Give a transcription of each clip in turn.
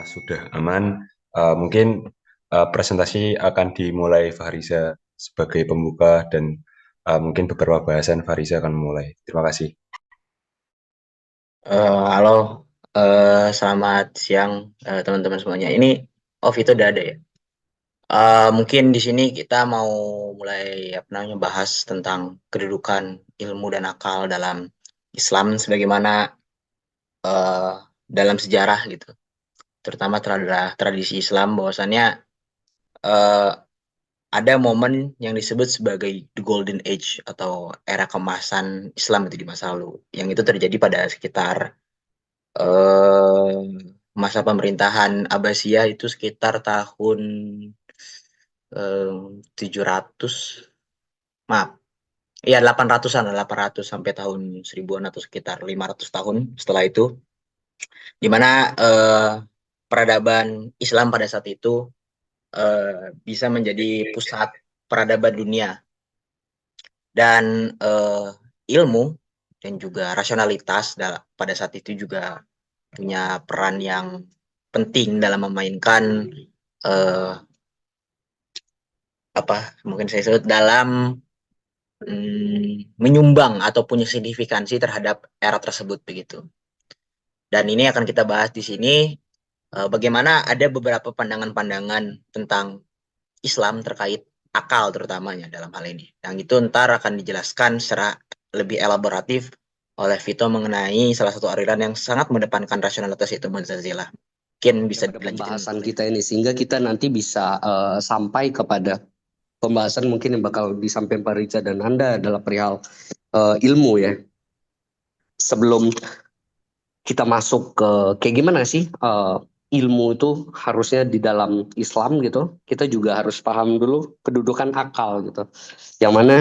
sudah aman. Mungkin presentasi akan dimulai Fahriza sebagai pembuka dan mungkin beberapa bahasan Fahriza akan mulai. Terima kasih. Halo, selamat siang teman-teman semuanya. Ini itu udah ada ya. Mungkin di sini kita mau mulai apa namanya bahas tentang kedudukan ilmu dan akal dalam Islam sebagaimana eh, dalam sejarah gitu. Terutama terhadap tradisi Islam bahwasannya eh, ada momen yang disebut sebagai the Golden Age atau era kemasan Islam itu di masa lalu. Yang itu terjadi pada sekitar eh masa pemerintahan Abbasiyah itu sekitar tahun 700, maaf, ya 800-an, 800 sampai tahun 1000-an atau sekitar 500 tahun setelah itu, di mana peradaban Islam pada saat itu bisa menjadi pusat peradaban dunia dan ilmu dan juga rasionalitas pada saat itu juga punya peran yang penting dalam memainkan eh, apa mungkin saya sebut dalam menyumbang atau punya signifikansi terhadap era tersebut begitu. Dan ini akan kita bahas di sini bagaimana ada beberapa pandangan-pandangan tentang Islam terkait akal terutamanya dalam hal ini. Yang itu ntar akan dijelaskan secara lebih elaboratif oleh Vito mengenai salah satu aliran yang sangat mendepankan rasionalitas itu Mu'tazilah. Mungkin bisa Pada dilanjutin pembahasan oleh kita ini sehingga kita nanti bisa sampai kepada pembahasan mungkin yang bakal disampaikan Pak Riza dan Anda adalah perihal ilmu ya. Sebelum kita masuk ke kayak gimana sih ilmu itu harusnya di dalam Islam gitu, kita juga harus paham dulu kedudukan akal gitu. Yang mana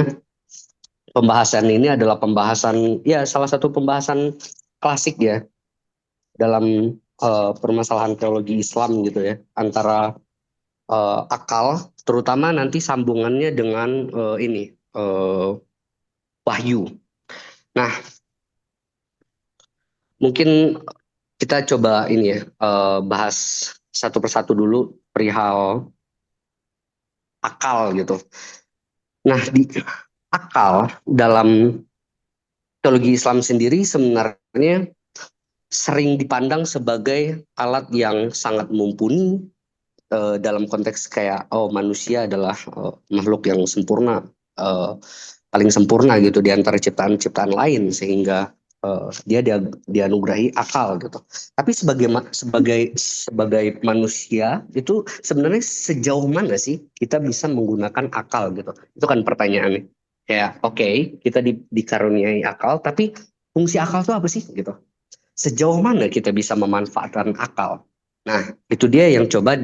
pembahasan ini adalah pembahasan ya salah satu pembahasan klasik ya dalam permasalahan teologi Islam gitu ya, antara akal, terutama nanti sambungannya dengan ini wahyu. Nah, mungkin kita coba ini ya bahas satu persatu dulu perihal akal gitu. Nah, di akal dalam teologi Islam sendiri sebenarnya sering dipandang sebagai alat yang sangat mumpuni dalam konteks kayak manusia adalah makhluk yang sempurna, eh, paling sempurna gitu di antara ciptaan-ciptaan lain sehingga dia dianugerahi akal gitu. Tapi sebagai manusia itu sebenarnya sejauh mana sih kita bisa menggunakan akal gitu? Itu kan pertanyaannya. Kayak oke, kita dikaruniai akal, tapi fungsi akal itu apa sih gitu? Sejauh mana kita bisa memanfaatkan akal? Nah, itu dia yang coba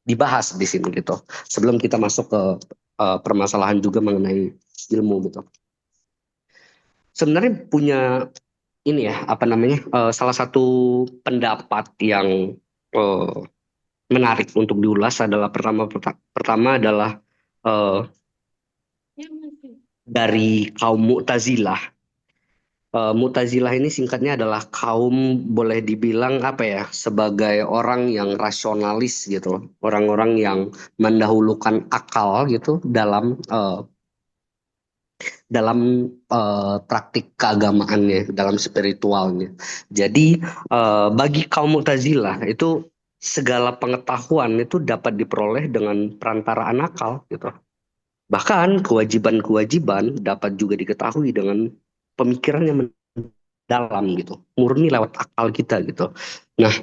dibahas di sini gitu. Sebelum kita masuk ke permasalahan juga mengenai ilmu gitu. Sebenarnya punya ini ya apa namanya salah satu pendapat yang eh, menarik untuk diulas adalah pertama adalah eh, dari kaum Mu'tazilah. Mu'tazilah ini singkatnya adalah kaum boleh dibilang apa ya sebagai orang yang rasionalis gitu loh. Orang-orang yang mendahulukan akal gitu dalam praktik keagamaannya, dalam spiritualnya. Jadi bagi kaum Mu'tazilah itu segala pengetahuan itu dapat diperoleh dengan perantaraan akal gitu. Bahkan kewajiban-kewajiban dapat juga diketahui dengan pemikiran yang mendalam gitu, murni lewat akal kita gitu. Nah,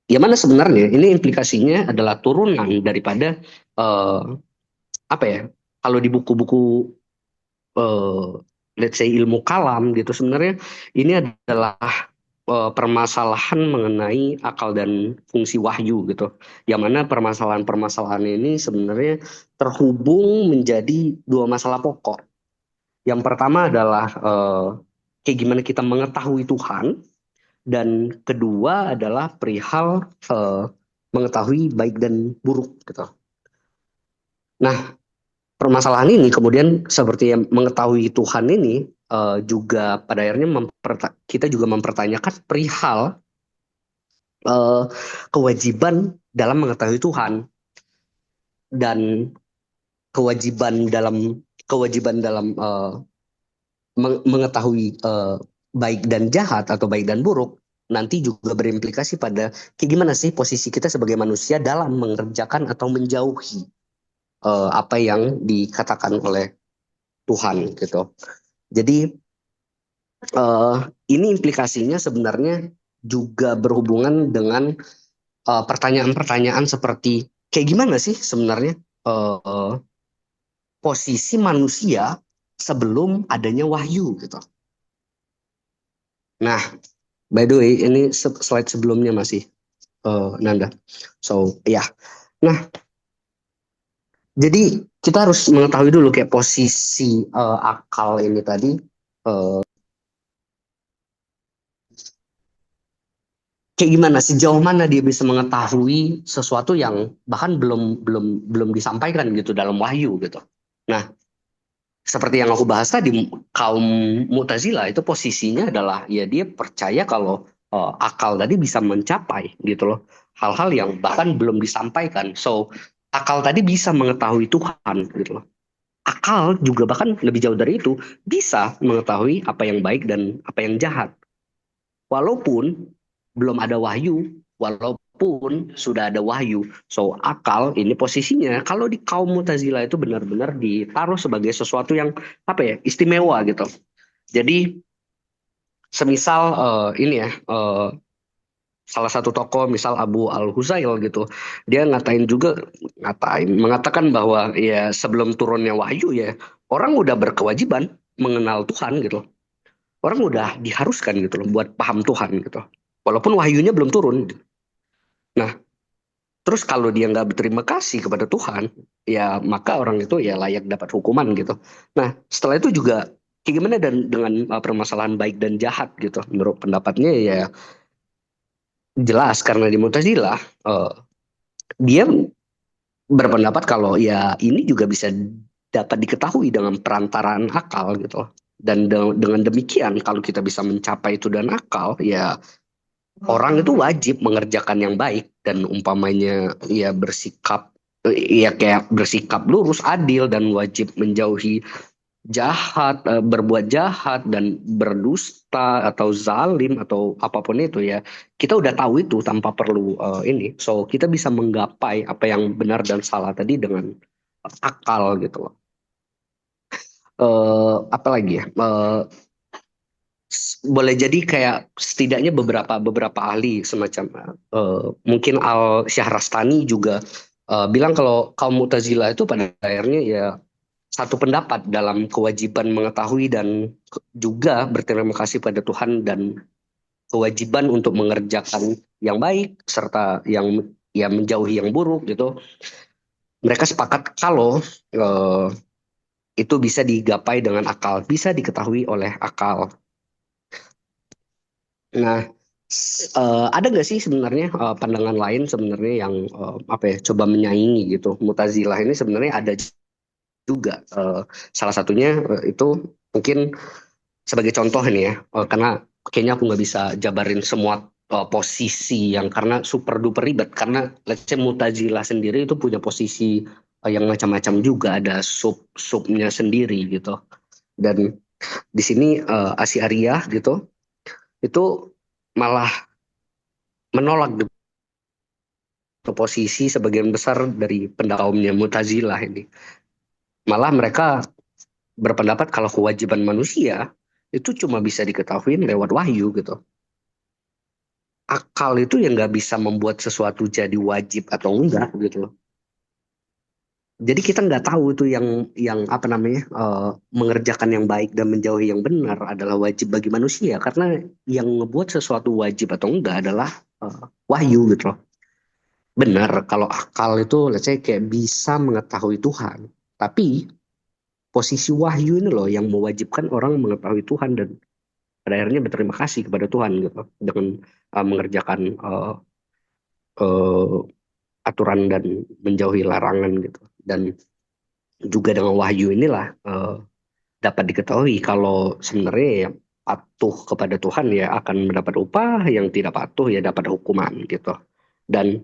yang mana sebenarnya ini implikasinya adalah turunan daripada eh, apa ya? Kalau di buku-buku eh, let's say ilmu kalam gitu sebenarnya ini adalah permasalahan mengenai akal dan fungsi wahyu gitu. Yang mana permasalahan-permasalahan ini sebenarnya terhubung menjadi dua masalah pokok. Yang pertama adalah kayak gimana kita mengetahui Tuhan, dan kedua adalah perihal mengetahui baik dan buruk gitu. Nah, permasalahan ini kemudian seperti yang mengetahui Tuhan ini juga pada akhirnya kita juga mempertanyakan perihal eh, kewajiban dalam mengetahui Tuhan dan kewajiban dalam mengetahui baik dan jahat atau baik dan buruk nanti juga berimplikasi pada kayak gimana sih posisi kita sebagai manusia dalam mengerjakan atau menjauhi apa yang dikatakan oleh Tuhan gitu. Jadi eh, ini implikasinya sebenarnya juga berhubungan dengan pertanyaan-pertanyaan seperti kayak gimana sih sebenarnya eh, posisi manusia sebelum adanya wahyu gitu. Nah, by the way, ini slide sebelumnya masih Nanda. So, ya. Nah, jadi kita harus mengetahui dulu kayak posisi akal ini tadi eh, kayak gimana sejauh mana dia bisa mengetahui sesuatu yang bahkan belum belum belum disampaikan gitu dalam wahyu gitu. Nah, seperti yang aku bahas tadi, kaum Mu'tazilah itu posisinya adalah ya dia percaya kalau akal tadi bisa mencapai gitu loh hal-hal yang bahkan belum disampaikan. So akal tadi bisa mengetahui Tuhan gitu loh. Akal juga bahkan lebih jauh dari itu bisa mengetahui apa yang baik dan apa yang jahat. Walaupun belum ada wahyu, walaupun sudah ada wahyu. So, akal ini posisinya kalau di kaum Mu'tazilah itu benar-benar ditaruh sebagai sesuatu yang apa ya, istimewa gitu. Jadi, semisal ini ya, salah satu tokoh misal Abu Al-Huzail gitu, dia mengatakan bahwa ya sebelum turunnya wahyu ya, orang udah berkewajiban mengenal Tuhan gitu. Orang udah diharuskan gitu loh buat paham Tuhan gitu. Walaupun wahyunya belum turun. Nah, terus kalau dia nggak berterima kasih kepada Tuhan, ya maka orang itu ya layak dapat hukuman gitu. Nah, setelah itu juga kayak gimana dan dengan permasalahan baik dan jahat gitu. Menurut pendapatnya ya jelas karena di Mu'tazilah dia berpendapat kalau ya ini juga bisa dapat diketahui dengan perantaraan akal gitu loh. Dan dengan demikian kalau kita bisa mencapai itu dan akal ya orang itu wajib mengerjakan yang baik dan umpamanya ya bersikap ya kayak bersikap lurus, adil dan wajib menjauhi jahat, berbuat jahat dan berdusta atau zalim atau apapun itu ya. Kita udah tahu itu tanpa perlu ini. So, kita bisa menggapai apa yang benar dan salah tadi dengan akal gitu loh. Apa lagi ya? Boleh jadi kayak setidaknya beberapa beberapa ahli semacam mungkin Al Syahrastani juga bilang kalau kaum Mu'tazilah itu pada akhirnya ya satu pendapat dalam kewajiban mengetahui dan juga berterima kasih pada Tuhan dan kewajiban untuk mengerjakan yang baik serta yang ya menjauhi yang buruk gitu. Mereka sepakat kalau eh, itu bisa digapai dengan akal, bisa diketahui oleh akal. Nah, ada nggak sih sebenarnya pandangan lain sebenarnya yang apa ya coba menyaingi gitu. Mutazilah ini sebenarnya ada juga. Salah satunya itu mungkin sebagai contoh ini ya, karena kayaknya aku nggak bisa jabarin semua posisi yang karena super duper ribet. Karena let's say Mutazilah sendiri itu punya posisi yang macam-macam juga, ada sub-subnya sendiri gitu. Dan di sini Asy'ariyah gitu itu malah menolak posisi sebagian besar dari kaumnya Mu'tazilah ini. Malah mereka berpendapat kalau kewajiban manusia itu cuma bisa diketahui lewat wahyu gitu. Akal itu yang nggak bisa membuat sesuatu jadi wajib atau enggak gitu loh. Jadi kita nggak tahu itu yang apa namanya mengerjakan yang baik dan menjauhi yang benar adalah wajib bagi manusia karena yang ngebuat sesuatu wajib atau enggak adalah wahyu gitu loh. Benar, kalau akal itu let's say kayak bisa mengetahui Tuhan. Tapi posisi wahyu ini loh yang mewajibkan orang mengetahui Tuhan dan pada akhirnya berterima kasih kepada Tuhan gitu dengan mengerjakan uh, aturan dan menjauhi larangan gitu. Dan juga dengan wahyu inilah dapat diketahui kalau sebenarnya ya patuh kepada Tuhan ya akan mendapat upah, yang tidak patuh ya dapat hukuman gitu. Dan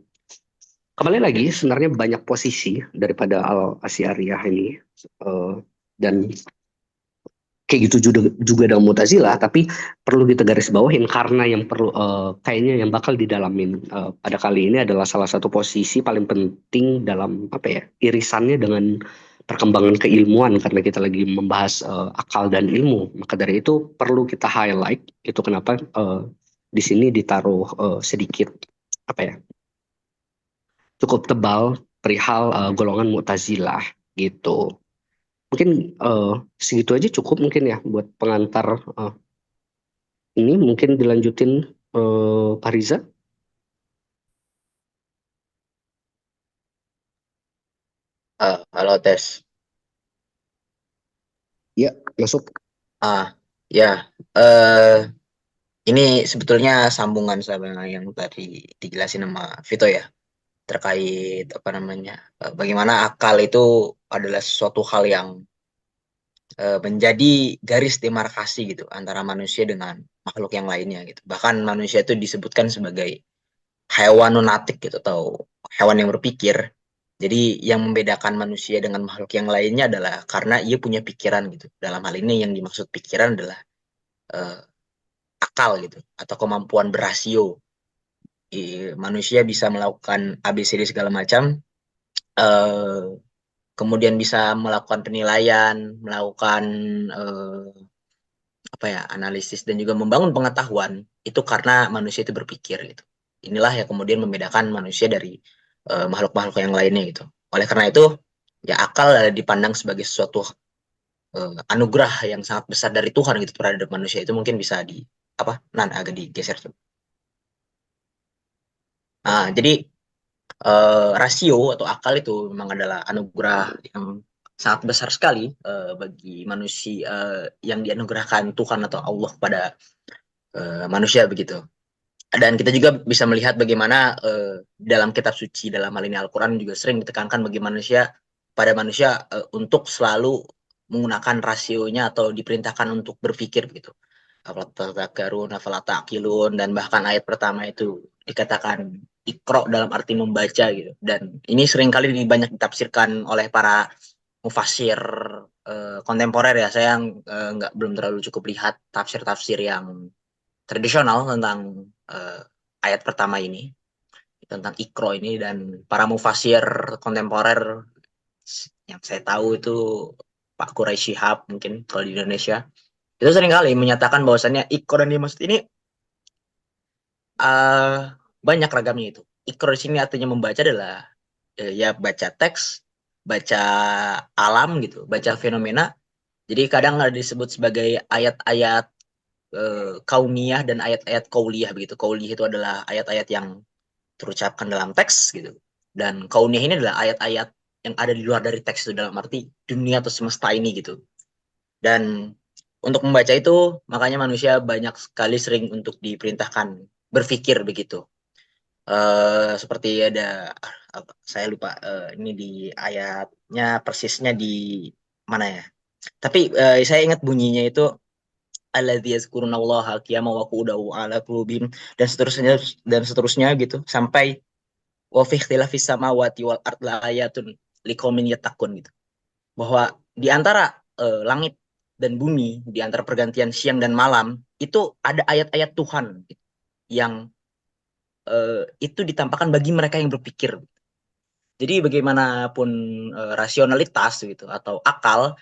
kembali lagi sebenarnya banyak posisi daripada Al-Asy'ariyah ini, dan kayak gitu juga dalam Mu'tazilah, tapi perlu kita garis bawahin karena yang perlu kayaknya yang bakal didalamin pada kali ini adalah salah satu posisi paling penting dalam apa ya irisannya dengan perkembangan keilmuan, karena kita lagi membahas akal dan ilmu. Maka dari itu perlu kita highlight itu kenapa di sini ditaruh sedikit apa ya cukup tebal perihal golongan Mu'tazilah gitu. Mungkin segitu aja cukup mungkin ya buat pengantar ini. Mungkin dilanjutin Pak Riza. Halo tes. Ya, masuk. Ya, ini sebetulnya sambungan sama yang tadi dijelasin sama Vito ya, terkait apa namanya, bagaimana akal itu adalah sesuatu hal yang menjadi garis demarkasi gitu antara manusia dengan makhluk yang lainnya gitu. Bahkan manusia itu disebutkan sebagai hewan nunatik gitu atau hewan yang berpikir. Jadi yang membedakan manusia dengan makhluk yang lainnya adalah karena ia punya pikiran gitu. Dalam hal ini yang dimaksud pikiran adalah eh, akal gitu atau kemampuan berasio. Manusia bisa melakukan ABCD segala macam, eh, kemudian bisa melakukan penilaian, melakukan eh, apa ya analisis dan juga membangun pengetahuan itu karena manusia itu berpikir gitu. Inilah yang kemudian membedakan manusia dari makhluk-makhluk yang lainnya gitu. Oleh karena itu ya akal dipandang sebagai sesuatu anugerah yang sangat besar dari Tuhan gitu terhadap manusia. Itu mungkin bisa di apa agak digeser coba. Jadi rasio atau akal itu memang adalah anugerah yang sangat besar sekali bagi manusia, yang dianugerahkan Tuhan atau Allah pada manusia begitu. Dan kita juga bisa melihat bagaimana dalam kitab suci dalam hal ini Al-Quran juga sering ditekankan bagi manusia pada manusia untuk selalu menggunakan rasionya atau diperintahkan untuk berpikir begitu. Dan bahkan ayat pertama itu dikatakan ikro dalam arti membaca gitu. Dan ini seringkali banyak ditafsirkan oleh para mufasir kontemporer ya. Saya nggak belum terlalu cukup lihat tafsir-tafsir yang tradisional tentang ayat pertama ini, tentang ikro ini, dan para mufasir kontemporer yang saya tahu itu Pak Quraisy Shihab mungkin kalau di Indonesia itu seringkali menyatakan bahwasannya ikro yang dimaksud ini banyak ragamnya itu. Ikro di sini artinya membaca adalah ya baca teks, baca alam gitu, baca fenomena. Jadi kadang ada disebut sebagai ayat-ayat kauniyah dan ayat-ayat kauliyah begitu. Kauliyah itu adalah ayat-ayat yang terucapkan dalam teks gitu. Dan kauniyah ini adalah ayat-ayat yang ada di luar dari teks itu dalam arti dunia atau semesta ini gitu. Dan untuk membaca itu makanya manusia banyak sekali sering untuk diperintahkan berpikir begitu. Seperti ada saya lupa ini di ayatnya persisnya di mana ya. Tapi saya ingat bunyinya itu alladzi yazkurunallaha qiyaman wa qu'udan wa 'ala qulubihim dan seterusnya gitu sampai wa fi ikhtilafis samawati wal ard la ayatun liqaumin yattaqun gitu. Bahwa di antara langit dan bumi, di antara pergantian siang dan malam itu ada ayat-ayat Tuhan gitu, yang itu ditampakkan bagi mereka yang berpikir. Jadi bagaimanapun rasionalitas gitu atau akal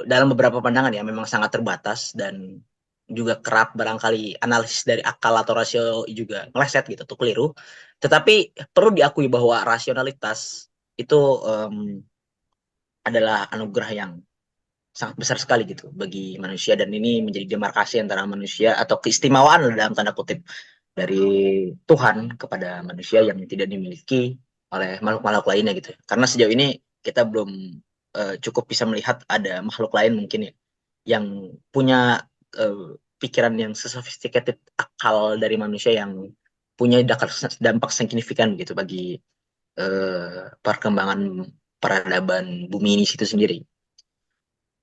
dalam beberapa pandangan ya memang sangat terbatas dan juga kerap barangkali analisis dari akal atau rasio juga meleset gitu atau keliru. Tetapi perlu diakui bahwa rasionalitas itu adalah anugerah yang sangat besar sekali gitu bagi manusia, dan ini menjadi demarkasi antara manusia atau keistimewaan dalam tanda kutip dari Tuhan kepada manusia yang tidak dimiliki oleh makhluk-makhluk lainnya gitu. Karena sejauh ini kita belum cukup bisa melihat ada makhluk lain mungkin ya yang punya pikiran yang sesophisticated akal dari manusia yang punya dampak signifikan gitu bagi perkembangan peradaban bumi ini itu sendiri.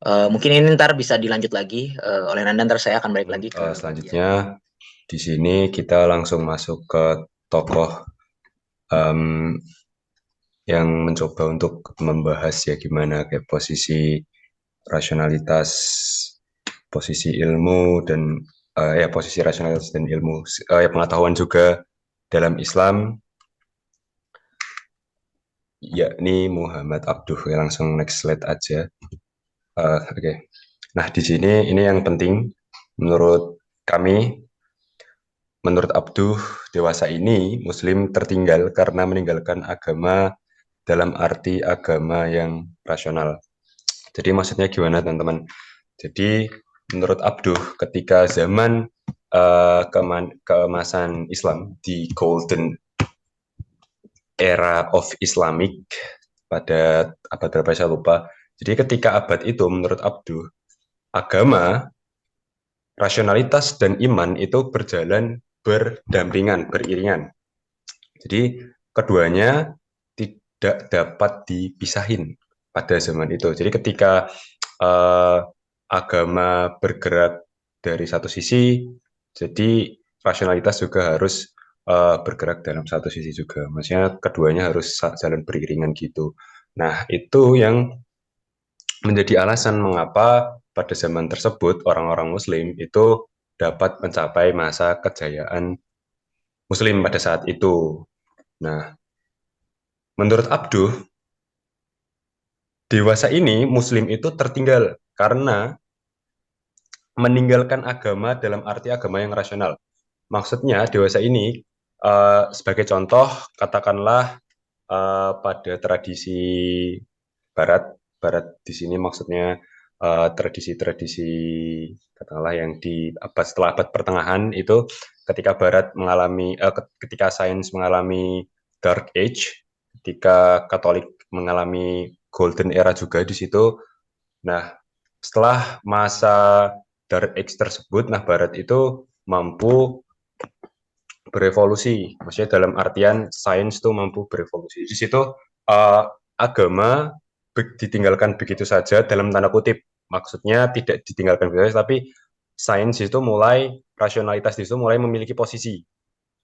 Mungkin ini ntar bisa dilanjut lagi oleh Nanda, ntar saya akan balik lagi ke Selanjutnya di sini kita langsung masuk ke tokoh yang mencoba untuk membahas ya gimana kayak posisi rasionalitas, posisi ilmu dan ya posisi rasionalitas dan ilmu ya pengetahuan juga dalam Islam, yakni Muhammad Abduh. Ya, langsung next slide aja. Oke. Nah, di sini ini yang penting menurut kami. Menurut Abduh, dewasa ini Muslim tertinggal karena meninggalkan agama dalam arti agama yang rasional. Jadi maksudnya gimana teman-teman? Jadi menurut Abduh, ketika zaman keemasan Islam di Golden Era of Islamic pada abad berapa saya lupa. Jadi ketika abad itu menurut Abduh, agama, rasionalitas dan iman itu berjalan berdampingan, beriringan. Jadi keduanya tidak dapat dipisahin pada zaman itu. Jadi ketika agama bergerak dari satu sisi, jadi rasionalitas juga harus bergerak dalam satu sisi juga. Maksudnya keduanya harus jalan beriringan gitu. Nah, itu yang menjadi alasan mengapa pada zaman tersebut orang-orang Muslim itu dapat mencapai masa kejayaan Muslim pada saat itu. Nah, menurut Abduh, dewasa ini Muslim itu tertinggal karena meninggalkan agama dalam arti agama yang rasional. Maksudnya dewasa ini sebagai contoh katakanlah pada tradisi Barat di sini maksudnya tradisi-tradisi katakanlah yang di abad setelah abad pertengahan itu ketika Barat mengalami ketika sains mengalami Dark Age, ketika Katolik mengalami Golden Era juga di situ. Nah, setelah masa Dark Age tersebut, nah Barat itu mampu berevolusi, maksudnya dalam artian sains itu mampu berevolusi. Di situ agama ditinggalkan begitu saja dalam tanda kutip, maksudnya tidak ditinggalkan begitu saja, tapi sains itu mulai rasionalitas itu mulai memiliki posisi,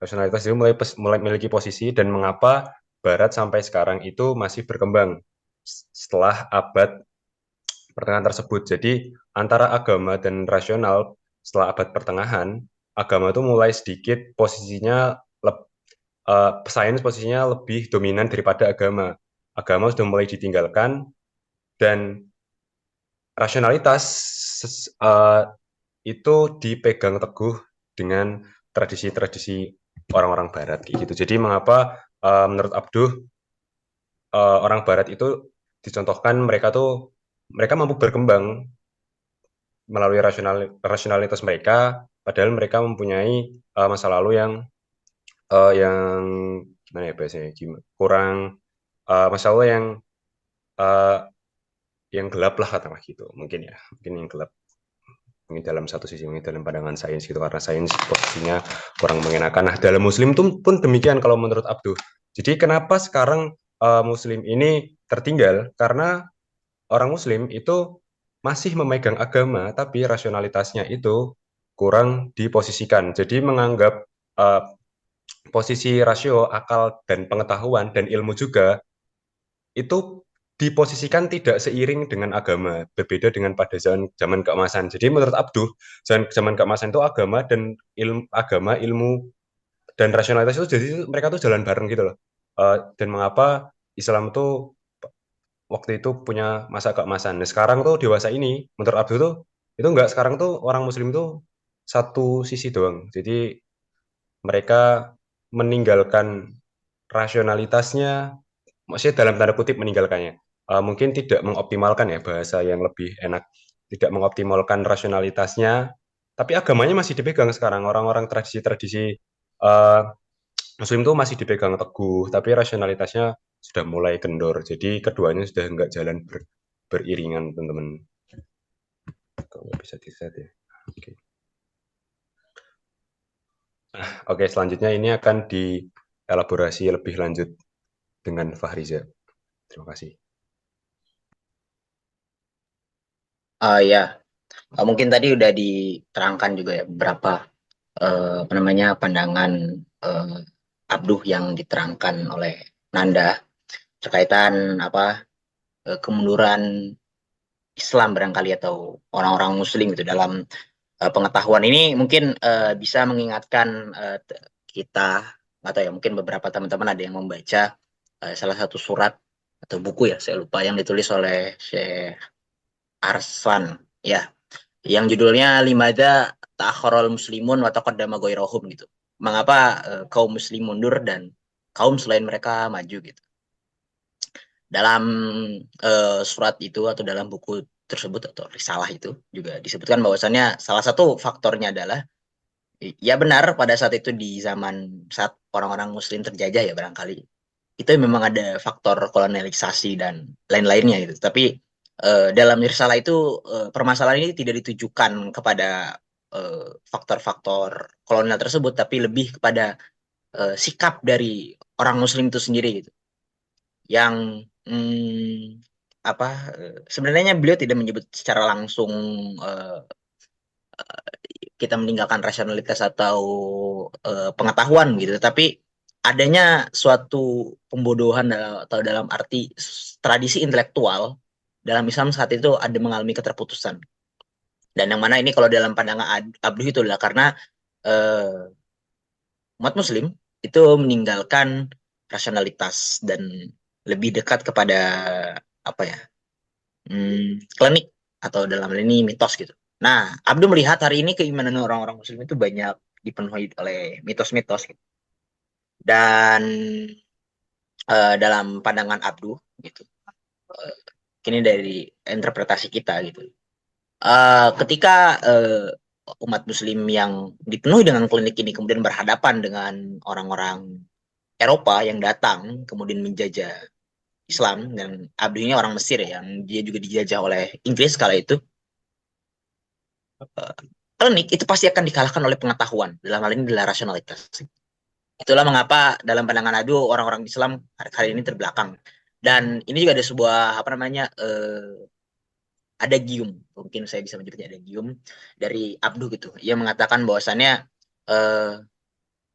rasionalitas itu mulai memiliki posisi dan mengapa Barat sampai sekarang itu masih berkembang setelah abad pertengahan tersebut. Jadi antara agama dan rasional setelah abad pertengahan, agama itu mulai sedikit posisinya sains posisinya lebih dominan daripada agama. Agama sudah mulai ditinggalkan dan rasionalitas itu dipegang teguh dengan tradisi-tradisi orang-orang Barat gitu. Jadi mengapa menurut Abduh orang Barat itu dicontohkan mereka mampu berkembang melalui rasionalitas mereka, padahal mereka mempunyai masa lalu yang gimana ya bahasanya kurang masa lalu yang gelap lah katakanlah gitu mungkin yang gelap mungkin dalam satu sisi mungkin dalam pandangan sains gitu karena sains posisinya kurang mengenakan. Nah dalam Muslim pun demikian kalau menurut Abduh. Jadi kenapa sekarang Muslim ini tertinggal karena orang Muslim itu masih memegang agama, tapi rasionalitasnya itu kurang diposisikan. Jadi menganggap posisi rasio, akal, dan pengetahuan, dan ilmu juga, itu diposisikan tidak seiring dengan agama, berbeda dengan pada zaman keemasan. Jadi menurut Abduh, zaman keemasan itu agama, ilmu, dan rasionalitas itu jadi mereka tuh jalan bareng gitu loh. Dan mengapa Islam itu waktu itu punya masa keemasan. Nah, sekarang tuh dewasa ini, menurut Abdul tuh, itu enggak, sekarang tuh orang Muslim tuh satu sisi doang. Jadi mereka meninggalkan rasionalitasnya, maksudnya dalam tanda kutip meninggalkannya. Mungkin tidak mengoptimalkan ya bahasa yang lebih enak, tidak mengoptimalkan rasionalitasnya, tapi agamanya masih dipegang sekarang. Orang-orang tradisi-tradisi uh, Muslim tuh masih dipegang teguh, tapi rasionalitasnya sudah mulai kendor. Jadi keduanya sudah nggak jalan beriringan, teman-teman. Kalau nggak bisa di-set ya. Oke. Nah, oke, selanjutnya ini akan dielaborasi lebih lanjut dengan Fahriza. Terima kasih. Ya, mungkin tadi udah diterangkan juga ya beberapa apa namanya pandangan eh, Abduh yang diterangkan oleh Nanda terkaitan apa kemunduran Islam barangkali atau orang-orang Muslim itu dalam pengetahuan ini mungkin bisa mengingatkan kita atau ya mungkin beberapa teman-teman ada yang membaca salah satu surat atau buku ya saya lupa yang ditulis oleh Syekh Arslan ya yang judulnya Limada Ta'akharul Muslimun wa Taqaddama Ghairahum gitu. Mengapa kaum muslim mundur dan kaum selain mereka maju gitu. Dalam surat itu atau dalam buku tersebut atau risalah itu juga disebutkan bahwasannya salah satu faktornya adalah ya benar pada saat itu di zaman saat orang-orang muslim terjajah ya barangkali itu memang ada faktor kolonialisasi dan lain-lainnya gitu. Tapi dalam risalah itu permasalahan ini tidak ditujukan kepada faktor-faktor kolonial tersebut, tapi lebih kepada sikap dari orang Muslim itu sendiri gitu. Yang apa sebenarnya beliau tidak menyebut secara langsung eh, kita meninggalkan rasionalitas atau pengetahuan gitu, tapi adanya suatu pembodohan atau dalam arti tradisi intelektual dalam Islam saat itu ada mengalami keterputusan. Dan yang mana ini kalau dalam pandangan Abduh itu adalah karena eh, umat Muslim itu meninggalkan rasionalitas dan lebih dekat kepada apa ya klinik atau dalam hal ini mitos gitu. Nah, Abdul melihat hari ini keimanan orang-orang Muslim itu banyak dipenuhi oleh mitos-mitos gitu. Dan dalam pandangan Abdul gitu, uh, ini dari interpretasi kita gitu. Ketika umat Muslim yang dipenuhi dengan klinik ini kemudian berhadapan dengan orang-orang Eropa yang datang kemudian menjajah Islam dan Abdul ini orang Mesir ya, yang dia juga dijajah oleh Inggris kala itu klinik itu pasti akan dikalahkan oleh pengetahuan. Dalam hal ini adalah rasionalitas. Itulah mengapa dalam pandangan Adu orang-orang Islam hari ini terbelakang. Dan ini juga ada sebuah apa namanya ada gium, mungkin saya bisa menyebutnya ada gium dari Abdu gitu. Ia mengatakan bahwasannya eh,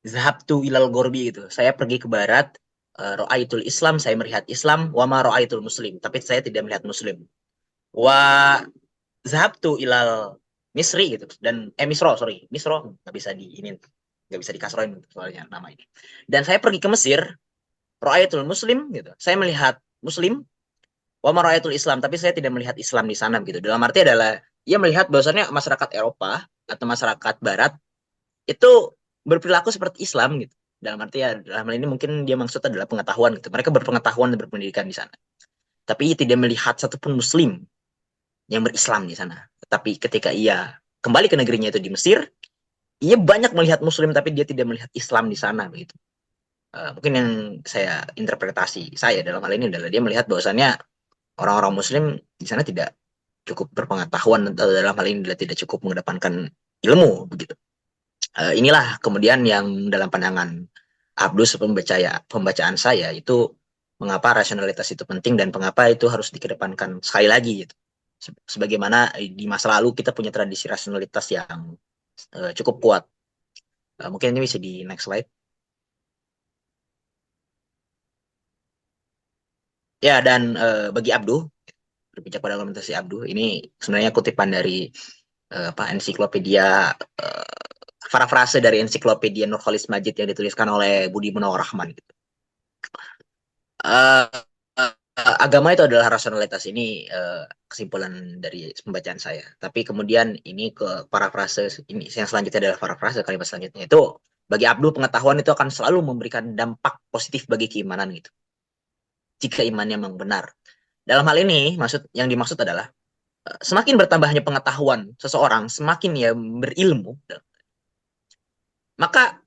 zahabtu ilal gorbi gitu. Saya pergi ke barat, ro'aitul Islam, saya melihat Islam, wa ma ro'aitul Muslim, tapi saya tidak melihat Muslim. Wa zahabtu ilal Misri gitu dan Misro sorry Misro nggak bisa di ini nggak bisa dikasroin soalnya nama ini dan saya pergi ke Mesir Ra'aitul Muslim gitu saya melihat Muslim wa Ra'aitul Islam tapi saya tidak melihat Islam di sana gitu dalam arti adalah ia melihat bahwasannya masyarakat Eropa atau masyarakat Barat itu berperilaku seperti Islam gitu dalam arti ya dalam hal ini mungkin dia maksud adalah pengetahuan gitu mereka berpengetahuan dan berpendidikan di sana tapi tidak melihat satupun Muslim yang berislam di sana. Tapi ketika ia kembali ke negerinya itu di Mesir, ia banyak melihat Muslim tapi dia tidak melihat Islam di sana begitu. Mungkin yang saya interpretasi saya dalam hal ini adalah dia melihat bahwasannya orang-orang Muslim di sana tidak cukup berpengetahuan atau dalam hal ini adalah tidak cukup mengedepankan ilmu begitu. Inilah kemudian yang dalam pandangan Abdus pembacaan saya itu mengapa rasionalitas itu penting dan mengapa itu harus dikedepankan sekali lagi gitu sebagaimana di masa lalu kita punya tradisi rasionalitas yang cukup kuat. Mungkin ini bisa di next slide. Ya, dan bagi Abduh, berpijak pada argumentasi Abduh, ini sebenarnya kutipan dari ensiklopedia, parafrase dari ensiklopedia Nurholis Majid yang dituliskan oleh Budi Munawar Rahman. Gitu. Uh, agama itu adalah rasionalitas ini kesimpulan dari pembacaan saya. Tapi kemudian ini ke parafrase ini yang selanjutnya adalah parafrase kalimat selanjutnya itu bagi Abdul pengetahuan itu akan selalu memberikan dampak positif bagi keimanan gitu. Jika imannya memang benar. Dalam hal ini yang dimaksud adalah semakin bertambahnya pengetahuan seseorang, semakin ia berilmu, maka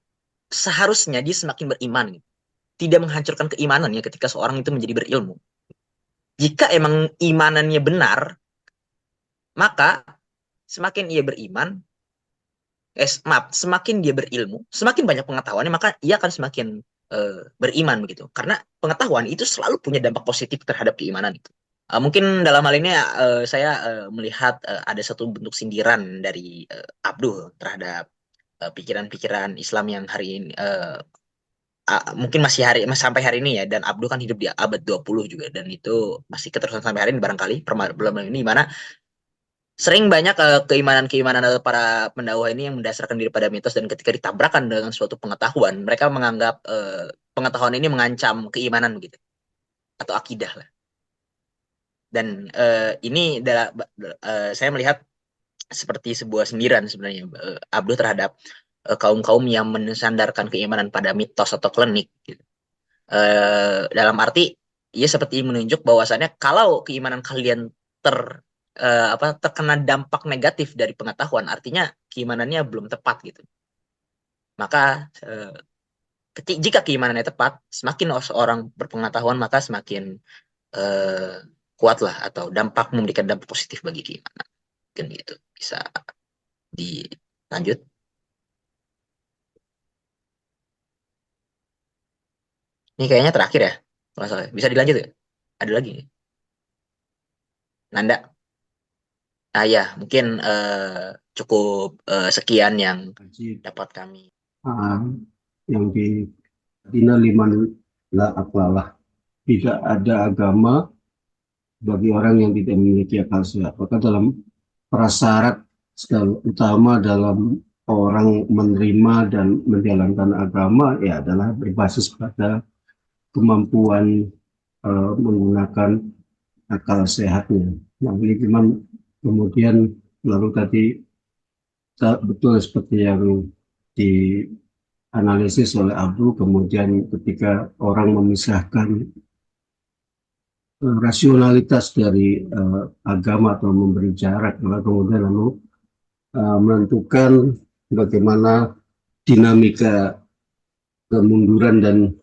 seharusnya dia semakin beriman gitu. Tidak menghancurkan keimanannya ketika seorang itu menjadi berilmu. Jika emang imanannya benar, maka semakin ia beriman, semakin dia berilmu, semakin banyak pengetahuannya, maka ia akan semakin beriman begitu. Karena pengetahuan itu selalu punya dampak positif terhadap keimanan itu. Mungkin dalam hal ini saya melihat ada satu bentuk sindiran dari Abdul terhadap pikiran-pikiran Islam yang hari ini mungkin sampai hari ini ya, dan Abdul kan hidup di abad 20 juga, dan itu masih keterusan sampai hari ini barangkali permasalahan ini, mana sering banyak keimanan-keimanan atau para pendakwa ini yang mendasarkan diri pada mitos, dan ketika ditabrakkan dengan suatu pengetahuan, mereka menganggap pengetahuan ini mengancam keimanan begitu, atau akidah lah. Dan ini saya melihat seperti sebuah sindiran sebenarnya Abdul terhadap kaum-kaum yang mensandarkan keimanan pada mitos atau klinik gitu. Dalam arti ia seperti menunjuk bahwasannya kalau keimanan kalian terkena dampak negatif dari pengetahuan, artinya keimanannya belum tepat gitu. Maka jika keimanannya tepat, semakin seorang berpengetahuan, maka semakin kuatlah atau memberikan dampak positif bagi keimanan. Mungkin gitu. Bisa dilanjut. Ini kayaknya terakhir ya. Bisa dilanjut ya? Ada lagi? Nanda? Ya, mungkin cukup sekian yang dapat kami. Yang di Dina liman la aklalah. Tidak ada agama bagi orang yang tidak memiliki akal sehat. Maka dalam prasyarat utama dalam orang menerima dan menjalankan agama ya adalah berbasis pada kemampuan menggunakan akal sehatnya. Nah, ini kemudian lalu tadi betul seperti yang dianalisis oleh Abdul, kemudian ketika orang memisahkan rasionalitas dari agama atau memberi jarak, kemudian lalu menentukan bagaimana dinamika kemunduran dan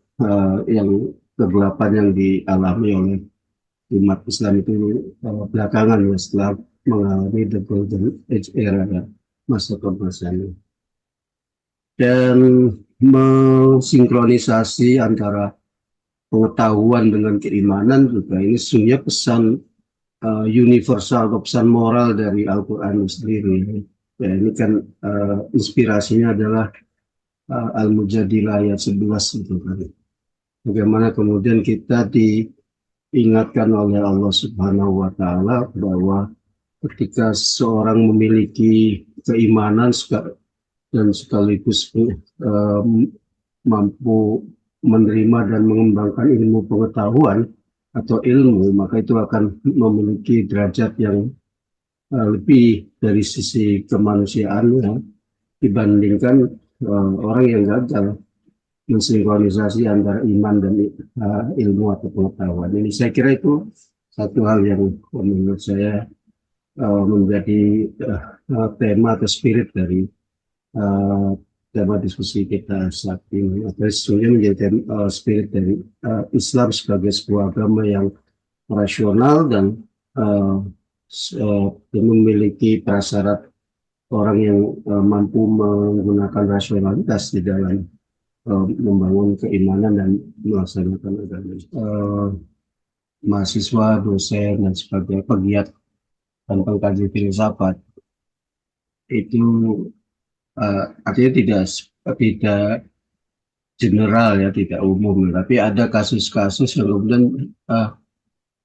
yang kegelapan yang dialami oleh umat Islam itu belakangan ya, setelah mengalami the golden age era ya, masa keemasan, dan mensinkronisasi antara pengetahuan dengan keimanan juga ini sebenarnya pesan universal atau pesan moral dari Al-Quran sendiri. Ya, ini kan inspirasinya adalah Al-Mujadilah ayat 11 itu kan. Bagaimana kemudian kita diingatkan oleh Allah Subhanahu wa Ta'ala bahwa ketika seorang memiliki keimanan dan sekaligus mampu menerima dan mengembangkan ilmu pengetahuan atau ilmu, maka itu akan memiliki derajat yang lebih dari sisi kemanusiaannya dibandingkan orang yang gagal mensinkronisasi antara iman dan ilmu atau pengetahuan. Ini saya kira itu satu hal yang menurut saya menjadi tema atau spirit dari tema diskusi kita saat ini. Atau sebenarnya menjadi spirit dari Islam sebagai sebuah agama yang rasional dan memiliki prasyarat orang yang mampu menggunakan rasionalitas di dalam membangun keimanan dan melaksanakan agama. Mahasiswa, dosen, dan sebagai pegiat dan pengkaji filsafat itu artinya tidak general ya, tidak umum, tapi ada kasus-kasus yang kemudian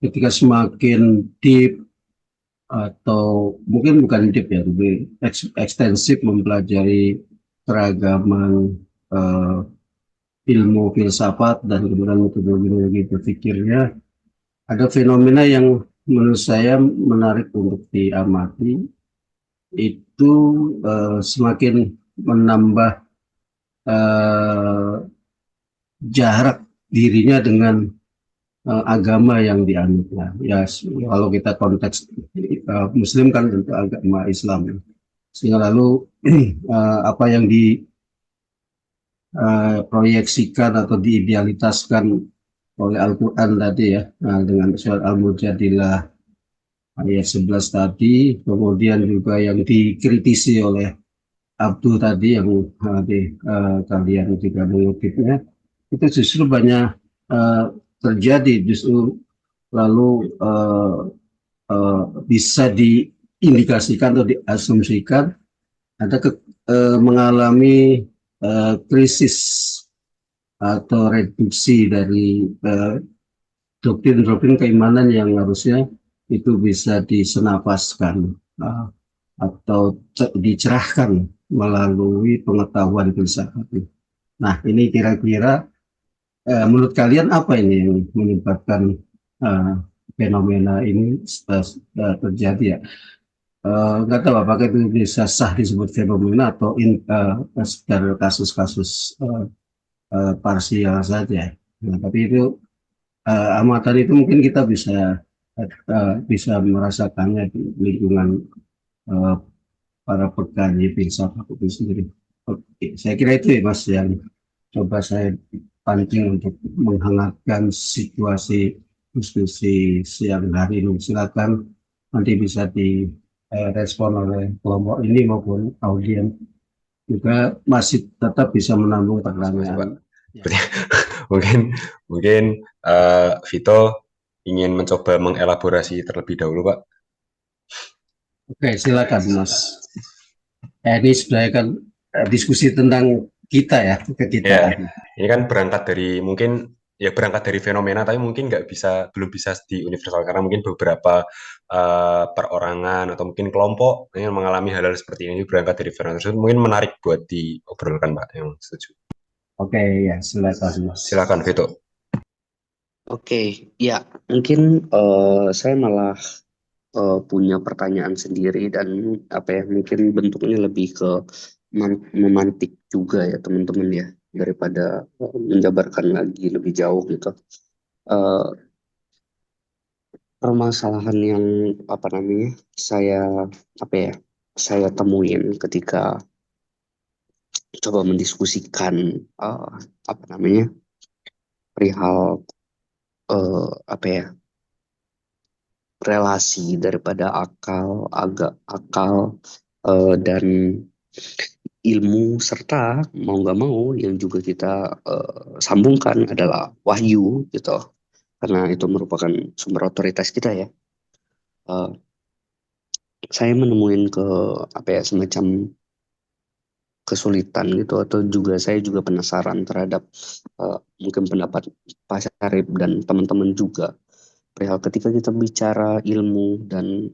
ketika semakin deep atau mungkin bukan deep ya, lebih ekstensif mempelajari keragaman ilmu filsafat dan kemudian metodologi berpikirnya, ada fenomena yang menurut saya menarik untuk diamati, itu semakin menambah jarak dirinya dengan agama yang dianutnya. Ya, kalau kita konteks Muslim kan tentu agama Islam. Sehingga lalu apa yang diproyeksikan atau diidealitaskan oleh Al-Quran tadi ya, dengan surat Al-Mujadilah ayat 11 tadi, kemudian juga yang dikritisi oleh Abdul tadi yang kalian juga mengutipnya, itu justru banyak terjadi justru lalu bisa diindikasikan atau diasumsikan ada mengalami krisis atau reduksi dari doktrin-doktrin keimanan yang harusnya itu bisa disenapaskan atau dicerahkan melalui pengetahuan filsafat. Nah, ini kira-kira menurut kalian apa ini yang menyebabkan fenomena ini terjadi ya? Nggak tahu apakah itu bisa sah disebut fenomena atau sekedar kasus-kasus parsial saja. Nah, tapi itu amatan itu mungkin kita bisa merasakannya di lingkungan uh, para pekaji filsafat itu sendiri. Oke, saya kira itu ya Mas yang coba saya pancing untuk menghangatkan situasi diskusi siang hari ini. Silakan nanti bisa direspon oleh kelompok ini maupun audiens juga masih tetap bisa menambung Bagus, Pak. pertanyaan. Ya. Mungkin Vito ingin mencoba mengelaborasi terlebih dahulu, Pak. Oke, silakan Mas. Ini sebenarnya kan diskusi tentang kita ya, ke kita. Ya, ini kan berangkat dari fenomena, tapi mungkin belum bisa di universal karena mungkin beberapa perorangan atau mungkin kelompok yang mengalami hal-hal seperti ini berangkat dari fenomena tersebut mungkin menarik buat diobrolkan, Pak. Yang setuju. Oke, ya silakan Mas. Silakan, Vito. Oke, ya mungkin saya malah punya pertanyaan sendiri dan apa ya mungkin bentuknya lebih ke memantik juga ya teman-teman ya daripada menjabarkan lagi lebih jauh gitu. Eh, Permasalahan yang apa namanya saya temuin ketika coba mendiskusikan eh, apa namanya perihal apa ya relasi daripada akal dan ilmu serta mau nggak mau yang juga kita sambungkan adalah wahyu gitu karena itu merupakan sumber otoritas kita ya. Eh, saya menemuin semacam kesulitan gitu atau juga saya juga penasaran terhadap mungkin pendapat Pak Syarif dan teman-teman juga perihal ketika kita bicara ilmu dan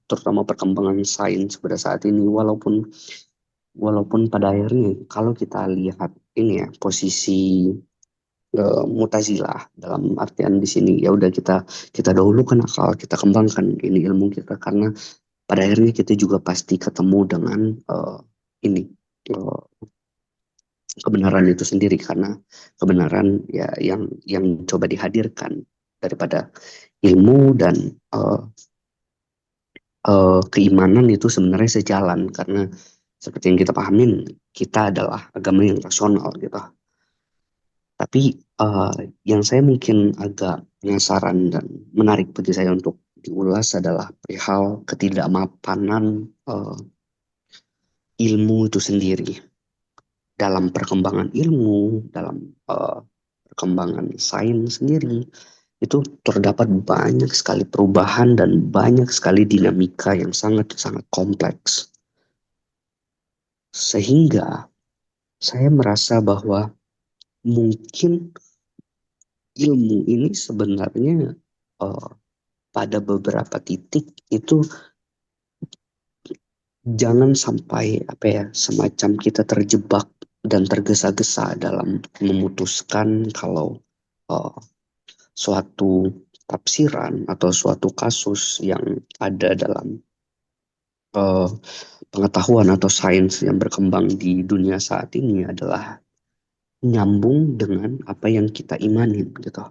terutama perkembangan sains pada saat ini walaupun pada akhirnya kalau kita lihat ini ya posisi Mutazilah dalam artian di sini ya udah kita dahulukan akal kita kembangkan ini ilmu kita karena pada akhirnya kita juga pasti ketemu dengan ini eh, kebenaran itu sendiri karena kebenaran ya yang coba dihadirkan daripada ilmu dan keimanan itu sebenarnya sejalan karena seperti yang kita pahamin kita adalah agama yang rasional gitu. Tapi yang saya mungkin agak penasaran dan menarik bagi saya untuk diulas adalah perihal ketidakmapanan ilmu itu sendiri dalam perkembangan ilmu, dalam perkembangan sains sendiri itu terdapat banyak sekali perubahan dan banyak sekali dinamika yang sangat-sangat kompleks. Sehingga saya merasa bahwa mungkin ilmu ini sebenarnya pada beberapa titik itu jangan sampai semacam kita terjebak dan tergesa-gesa dalam memutuskan kalau suatu tafsiran atau suatu kasus yang ada dalam pengetahuan atau sains yang berkembang di dunia saat ini adalah nyambung dengan apa yang kita imanin gitu.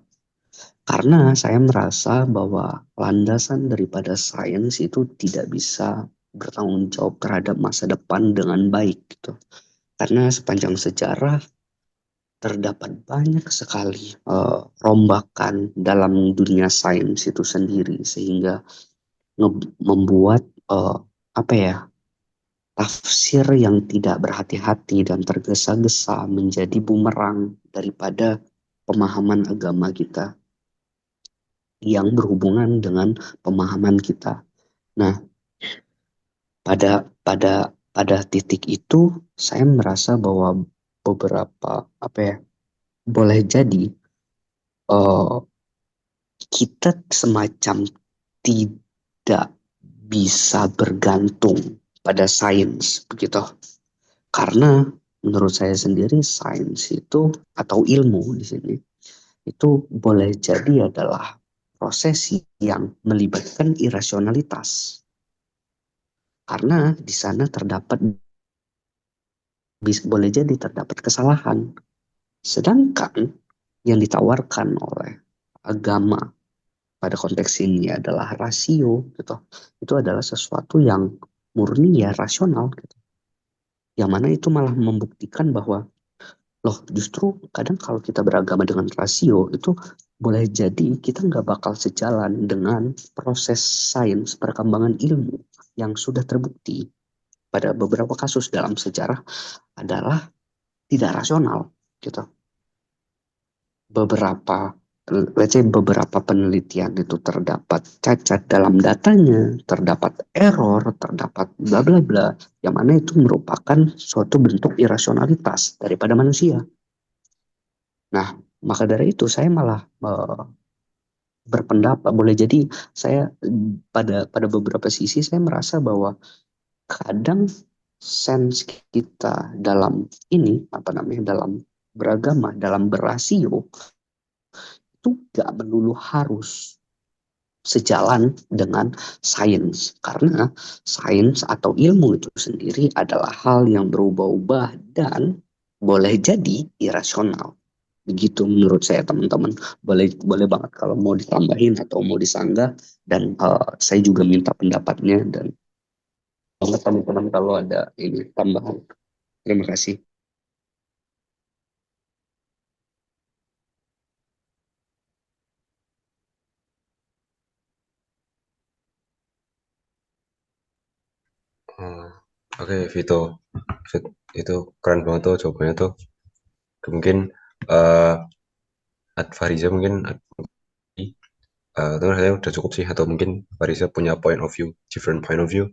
Karena saya merasa bahwa landasan daripada sains itu tidak bisa bertanggung jawab terhadap masa depan dengan baik gitu. Karena sepanjang sejarah terdapat banyak sekali rombakan dalam dunia sains itu sendiri sehingga membuat tafsir yang tidak berhati-hati dan tergesa-gesa menjadi bumerang daripada pemahaman agama kita. yang berhubungan dengan pemahaman kita. Nah, pada titik itu saya merasa bahwa beberapa boleh jadi eh, kita semacam tidak bisa bergantung pada sains begitu. Karena menurut saya sendiri sains itu atau ilmu di sini itu boleh jadi adalah proses yang melibatkan irasionalitas. Karena di sana boleh jadi terdapat kesalahan. Sedangkan yang ditawarkan oleh agama pada konteks ini adalah rasio gitu. Itu adalah sesuatu yang murni ya rasional gitu. Yang mana itu malah membuktikan bahwa loh justru kadang kalau kita beragama dengan rasio itu boleh jadi kita nggak bakal sejalan dengan proses sains perkembangan ilmu yang sudah terbukti pada beberapa kasus dalam sejarah adalah tidak rasional gitu. Beberapa penelitian itu terdapat cacat dalam datanya, terdapat error, terdapat bla bla bla, yang mana itu merupakan suatu bentuk irasionalitas daripada manusia. Nah, maka dari itu saya malah berpendapat boleh jadi saya pada beberapa sisi saya merasa bahwa kadang sense kita dalam dalam beragama, dalam berasio itu gak melulu harus sejalan dengan sains karena sains atau ilmu itu sendiri adalah hal yang berubah-ubah dan boleh jadi irasional. Begitu menurut saya teman-teman. Boleh banget kalau mau ditambahin atau mau disanggah dan saya juga minta pendapatnya dan banget teman-teman kalau ada ini tambahan. Terima kasih. Oke, Vito. Itu keren banget tuh jawabannya tuh. Mungkin eh Fariza mungkin itu saya udah cukup sih atau mungkin Fariza punya point of view, different point of view.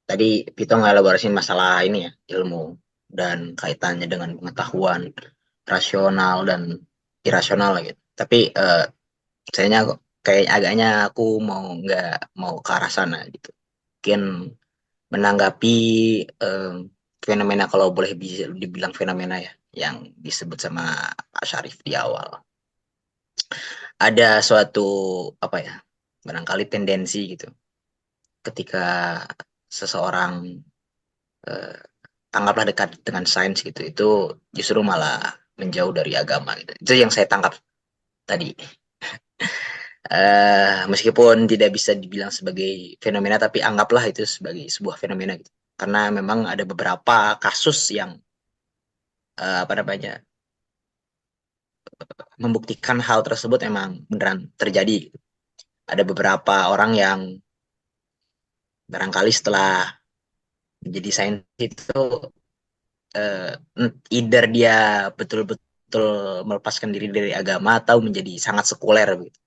Tadi Vito ngelaborasin masalah ini ya, ilmu dan kaitannya dengan pengetahuan rasional dan irasional gitu. Tapi sayanya kayak agaknya aku nggak mau ke arah sana gitu. Mungkin menanggapi eh, fenomena, kalau boleh bisa dibilang fenomena ya, yang disebut sama Pak Syarif di awal. Ada suatu apa ya, barangkali tendensi gitu ketika seseorang eh, anggaplah dekat dengan sains gitu, itu justru malah menjauh dari agama gitu. Itu yang saya tangkap tadi. Meskipun tidak bisa dibilang sebagai fenomena, tapi anggaplah itu sebagai sebuah fenomena gitu. Karena memang ada beberapa kasus yang apa namanya, membuktikan hal tersebut emang beneran terjadi gitu. Ada beberapa orang yang barangkali setelah menjadi sains itu uh, either dia betul-betul melepaskan diri dari agama atau menjadi sangat sekuler gitu.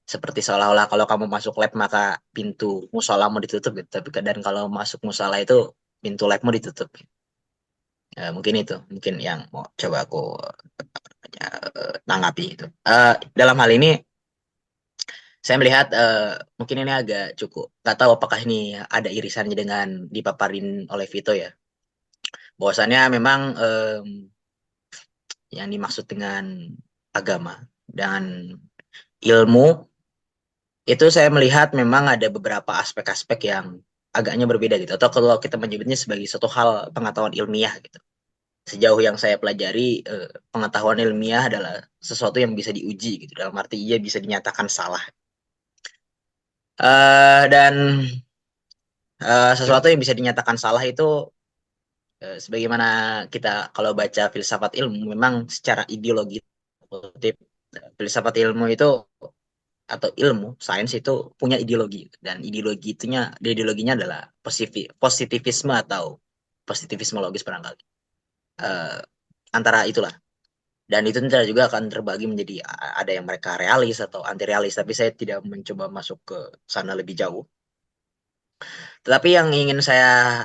Seperti seolah-olah kalau kamu masuk lab maka pintu musolamu ditutup gitu. Tapi dan kalau masuk musola itu pintu labmu ditutup. Mungkin itu, mungkin yang mau coba aku tanggapi itu. Dalam hal ini saya melihat mungkin ini agak cukup. Nggak tahu apakah ini ada irisannya dengan dipaparin oleh Vito ya. Bahwasannya memang yang dimaksud dengan agama dan ilmu itu saya melihat memang ada beberapa aspek-aspek yang agaknya berbeda gitu. Atau kalau kita menyebutnya sebagai suatu hal pengetahuan ilmiah gitu. Sejauh yang saya pelajari, pengetahuan ilmiah adalah sesuatu yang bisa diuji gitu. Dalam arti ia bisa dinyatakan salah. Dan sesuatu yang bisa dinyatakan salah itu sebagaimana kita kalau baca filsafat ilmu, memang secara ideologi, filsafat ilmu itu atau ilmu sains itu punya ideologi, dan ideologinya adalah positivisme atau positivisme logis barangkali. Uh, Antara itulah. Dan itu nanti juga akan terbagi menjadi ada yang mereka realis atau anti realis, tapi saya tidak mencoba masuk ke sana lebih jauh. Tetapi yang ingin saya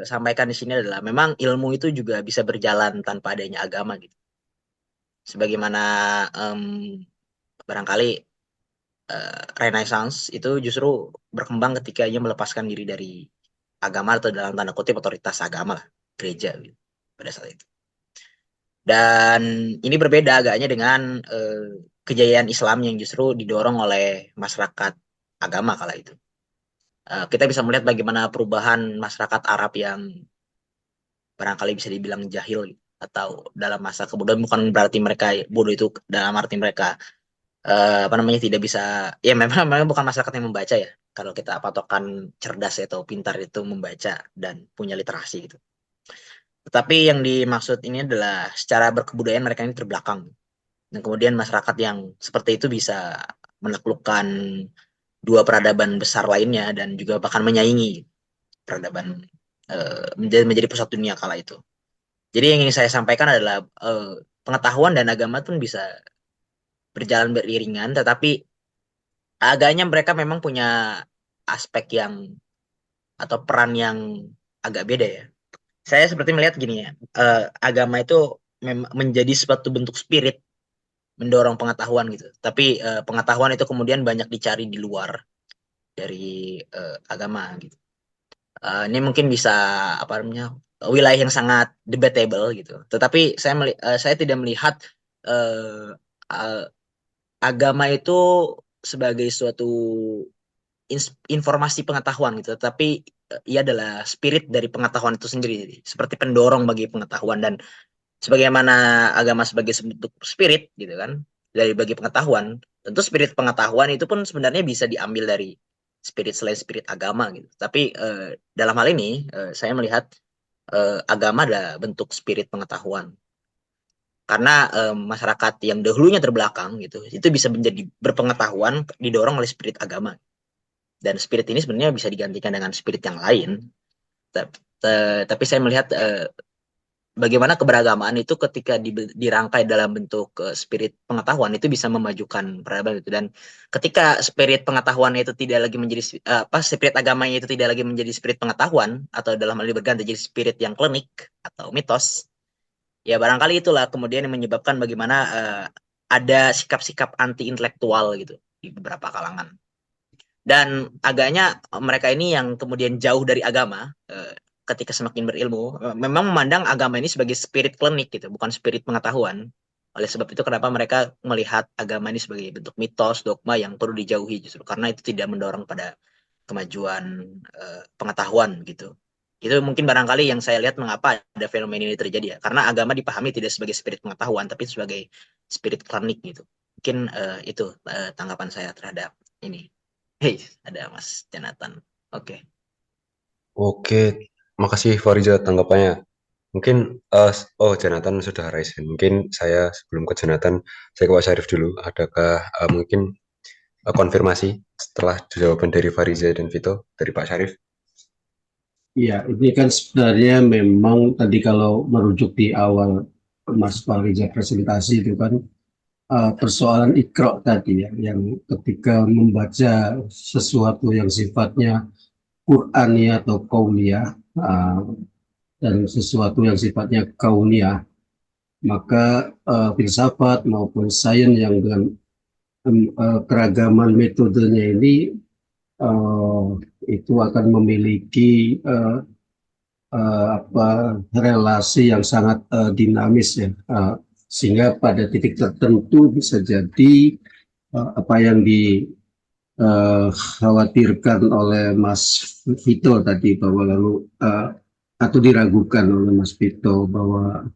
sampaikan di sini adalah memang ilmu itu juga bisa berjalan tanpa adanya agama gitu. Sebagaimana barangkali Renaissance itu justru berkembang ketika ia melepaskan diri dari agama atau dalam tanda kutip otoritas agama lah, gereja gitu, pada saat itu. Dan ini berbeda agaknya dengan kejayaan Islam yang justru didorong oleh masyarakat agama kala itu. Kita bisa melihat bagaimana perubahan masyarakat Arab yang barangkali bisa dibilang jahil gitu, atau dalam masa kebodohan, bukan berarti mereka bodoh itu dalam arti mereka apa namanya tidak bisa, ya memang bukan masyarakat yang membaca ya, kalau kita patokan cerdas atau pintar itu membaca dan punya literasi gitu. Tetapi yang dimaksud ini adalah secara berkebudayaan mereka ini terbelakang. Dan kemudian masyarakat yang seperti itu bisa menaklukkan dua peradaban besar lainnya dan juga bahkan menyaingi peradaban menjadi pusat dunia kala itu. Jadi yang ingin saya sampaikan adalah pengetahuan dan agama pun bisa berjalan beriringan, tetapi agaknya mereka memang punya aspek yang atau peran yang agak beda ya. Saya seperti melihat gini ya, agama itu menjadi suatu bentuk spirit mendorong pengetahuan gitu. Tapi pengetahuan itu kemudian banyak dicari di luar dari agama gitu. Ini mungkin bisa apa namanya wilayah yang sangat debatable gitu. Tetapi saya tidak melihat uh, uh, agama itu sebagai suatu informasi pengetahuan gitu. Tapi ia adalah spirit dari pengetahuan itu sendiri, seperti pendorong bagi pengetahuan. Dan sebagaimana agama sebagai bentuk spirit gitu kan, dari bagi pengetahuan, tentu spirit pengetahuan itu pun sebenarnya bisa diambil dari spirit selain spirit agama gitu. Tapi dalam hal ini saya melihat agama adalah bentuk spirit pengetahuan, karena masyarakat yang dahulunya terbelakang gitu itu bisa menjadi berpengetahuan didorong oleh spirit agama, dan spirit ini sebenarnya bisa digantikan dengan spirit yang lain. Tapi saya melihat bagaimana keberagaman itu ketika dirangkai dalam bentuk spirit pengetahuan itu bisa memajukan peradaban itu. Dan ketika spirit pengetahuan itu tidak lagi menjadi spirit agamanya itu tidak lagi menjadi spirit pengetahuan, atau dalam hal ini berganti jadi spirit yang klinik atau mitos, ya barangkali itulah kemudian yang menyebabkan bagaimana ada sikap-sikap anti intelektual gitu di beberapa kalangan. Dan agaknya mereka ini yang kemudian jauh dari agama ketika semakin berilmu memang memandang agama ini sebagai spirit klinik gitu, bukan spirit pengetahuan. Oleh sebab itu kenapa mereka melihat agama ini sebagai bentuk mitos, dogma yang perlu dijauhi, justru karena itu tidak mendorong pada kemajuan pengetahuan gitu. Itu mungkin barangkali yang saya lihat mengapa ada fenomena ini terjadi ya, karena agama dipahami tidak sebagai spirit pengetahuan tapi sebagai spirit klinik gitu. Mungkin itu tanggapan saya terhadap ini. Hei, ada Mas Jonathan. Oke. Oke, makasih Fariza tanggapannya. Mungkin Jonathan sudah raise hand. Mungkin saya sebelum ke Jonathan, saya ke Pak Syarif dulu. Adakah mungkin konfirmasi setelah jawaban dari Fariza dan Vito dari Pak Syarif? Ya, ini kan sebenarnya memang tadi kalau merujuk di awal Mas Fariza presentasi itu kan persoalan ikro tadi ya, yang ketika membaca sesuatu yang sifatnya Qur'ani atau kauniyah dan sesuatu yang sifatnya kauniyah, maka filsafat maupun sains yang dengan keragaman metodenya ini itu akan memiliki relasi yang sangat dinamis ya, sehingga pada titik tertentu bisa jadi apa yang dikhawatirkan oleh Mas Vito tadi, bahwa lalu atau diragukan oleh Mas Vito bahwa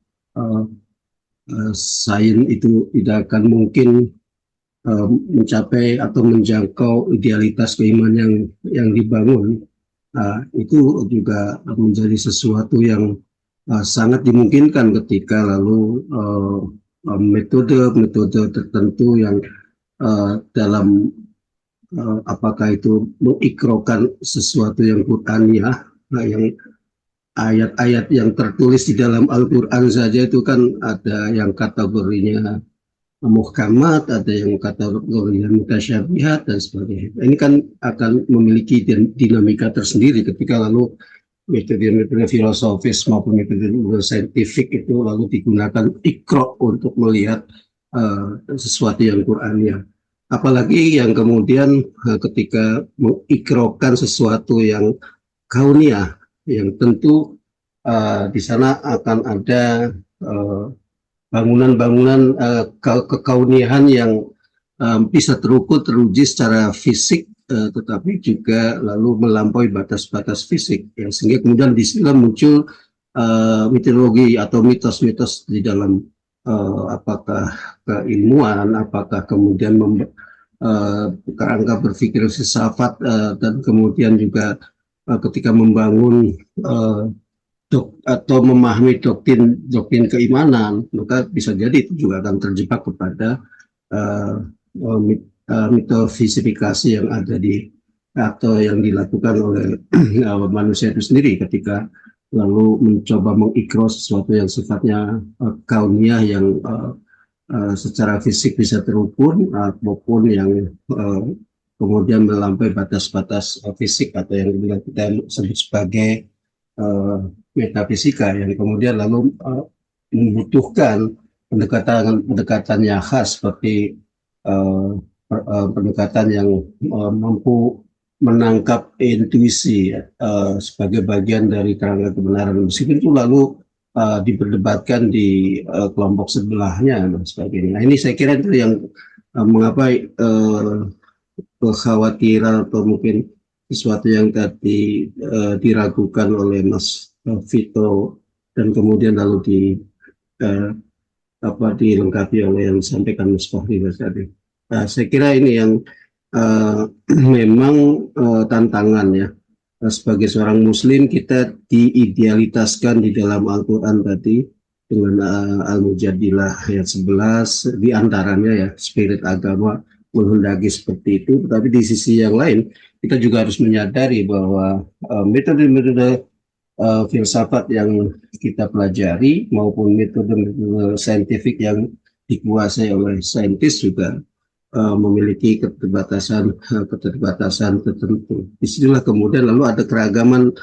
sains itu tidak akan mungkin mencapai atau menjangkau idealitas keimanan yang dibangun. Itu juga menjadi sesuatu yang sangat dimungkinkan ketika lalu metode-metode tertentu yang dalam apakah itu mengikrokan sesuatu yang Qur'aniyah, yang ayat-ayat yang tertulis di dalam Al-Quran saja itu kan ada yang kategorinya muhkamat, ada yang kategorinya mutasyabihat dan sebagainya. Ini kan akan memiliki dinamika tersendiri ketika lalu metode-metode filosofis maupun metode saintifik itu lalu digunakan ikro untuk melihat sesuatu yang Qur'aniyah. Apalagi yang kemudian ketika mengikrokan sesuatu yang kauniyah, yang tentu di sana akan ada bangunan-bangunan kekaunian yang bisa terukur, teruji secara fisik, tetapi juga lalu melampaui batas-batas fisik, ya, sehingga kemudian di sini muncul mitologi atau mitos-mitos di dalam apakah keilmuan, apakah kemudian kerangka berpikir filsafat, dan kemudian juga ketika membangun atau memahami doktrin keimanan, maka bisa jadi itu juga akan terjebak kepada mitofisifikasi yang ada atau yang dilakukan oleh manusia itu sendiri ketika lalu mencoba mengikro sesuatu yang sifatnya kauniyah yang secara fisik bisa terukur maupun yang kemudian melampaui batas-batas fisik atau yang kita sebut sebagai metafisika, yang kemudian lalu membutuhkan pendekatan yang khas seperti pendekatan yang mampu menangkap intuisi sebagai bagian dari kerangka kebenaran, meskipun itu lalu diperdebatkan di kelompok sebelahnya dan sebagainya. Nah, ini saya kira itu yang mengapa kekhawatiran atau mungkin sesuatu yang tadi diragukan oleh Mas Vito dan kemudian lalu dilengkapi oleh yang disampaikan Mas Fahri tadi. Saya kira ini yang memang tantangan ya. Sebagai seorang Muslim kita diidealitaskan di dalam Al-Quran tadi dengan Al-Mujadilah ayat 11 diantaranya ya, spirit agama menghendaki seperti itu. Tetapi di sisi yang lain kita juga harus menyadari bahwa metode-metode filsafat yang kita pelajari maupun metode-metode saintifik yang dikuasai oleh saintis juga memiliki keterbatasan tertentu. Disinilah kemudian lalu ada keragaman,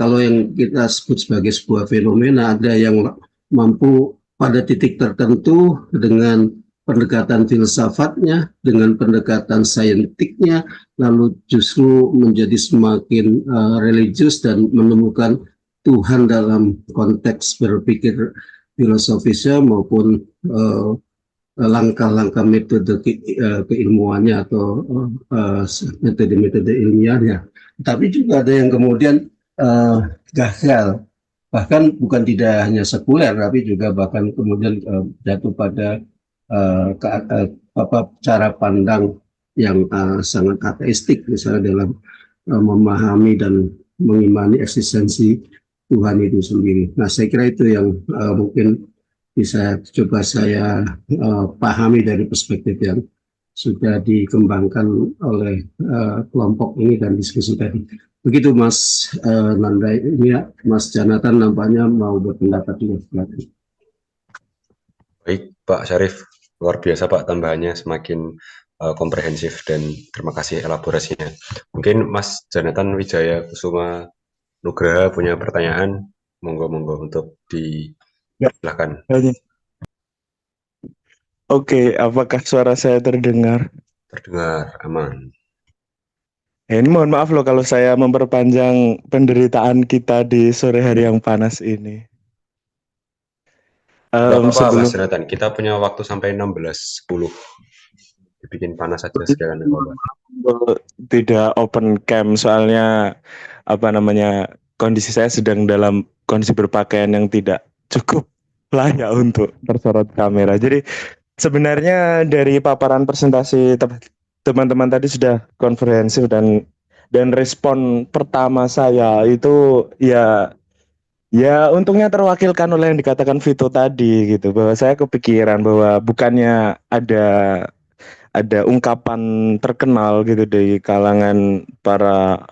kalau yang kita sebut sebagai sebuah fenomena, ada yang mampu pada titik tertentu dengan pendekatan filsafatnya, dengan pendekatan saintiknya, lalu justru menjadi semakin religius dan menemukan Tuhan dalam konteks berpikir filosofisnya maupun langkah-langkah metode keilmuannya atau metode-metode ilmiahnya. Tapi juga ada yang kemudian gagal, bahkan bukan tidak hanya sekuler, tapi juga bahkan kemudian jatuh pada cara pandang yang sangat ateistik, misalnya dalam memahami dan mengimani eksistensi Tuhan itu sendiri. Nah, saya kira itu yang mungkin bisa coba saya pahami dari perspektif yang sudah dikembangkan oleh kelompok ini dan diskusi tadi. Begitu Mas Nanda. Ini Mas Jonathan nampaknya mau berpendapat juga. Baik Pak Syarif, luar biasa Pak tambahannya, semakin komprehensif dan terima kasih elaborasinya. Mungkin Mas Jonathan Wijaya Kusuma Nugraha punya pertanyaan, monggo untuk silakan. Oke, apakah suara saya terdengar? Terdengar, aman. Ini mohon maaf loh kalau saya memperpanjang penderitaan kita di sore hari yang panas ini. Sebelum Mas Jonathan, kita punya waktu sampai 16.10. Dibikin panas saja sekalian. Tidak open cam, soalnya kondisi saya sedang dalam kondisi berpakaian yang tidak cukup layak untuk tersorot kamera. Jadi sebenarnya dari paparan presentasi teman-teman tadi sudah komprehensif dan respon pertama saya itu ya untungnya terwakilkan oleh yang dikatakan Vito tadi gitu, bahwa saya kepikiran bahwa bukannya ada ungkapan terkenal gitu dari kalangan para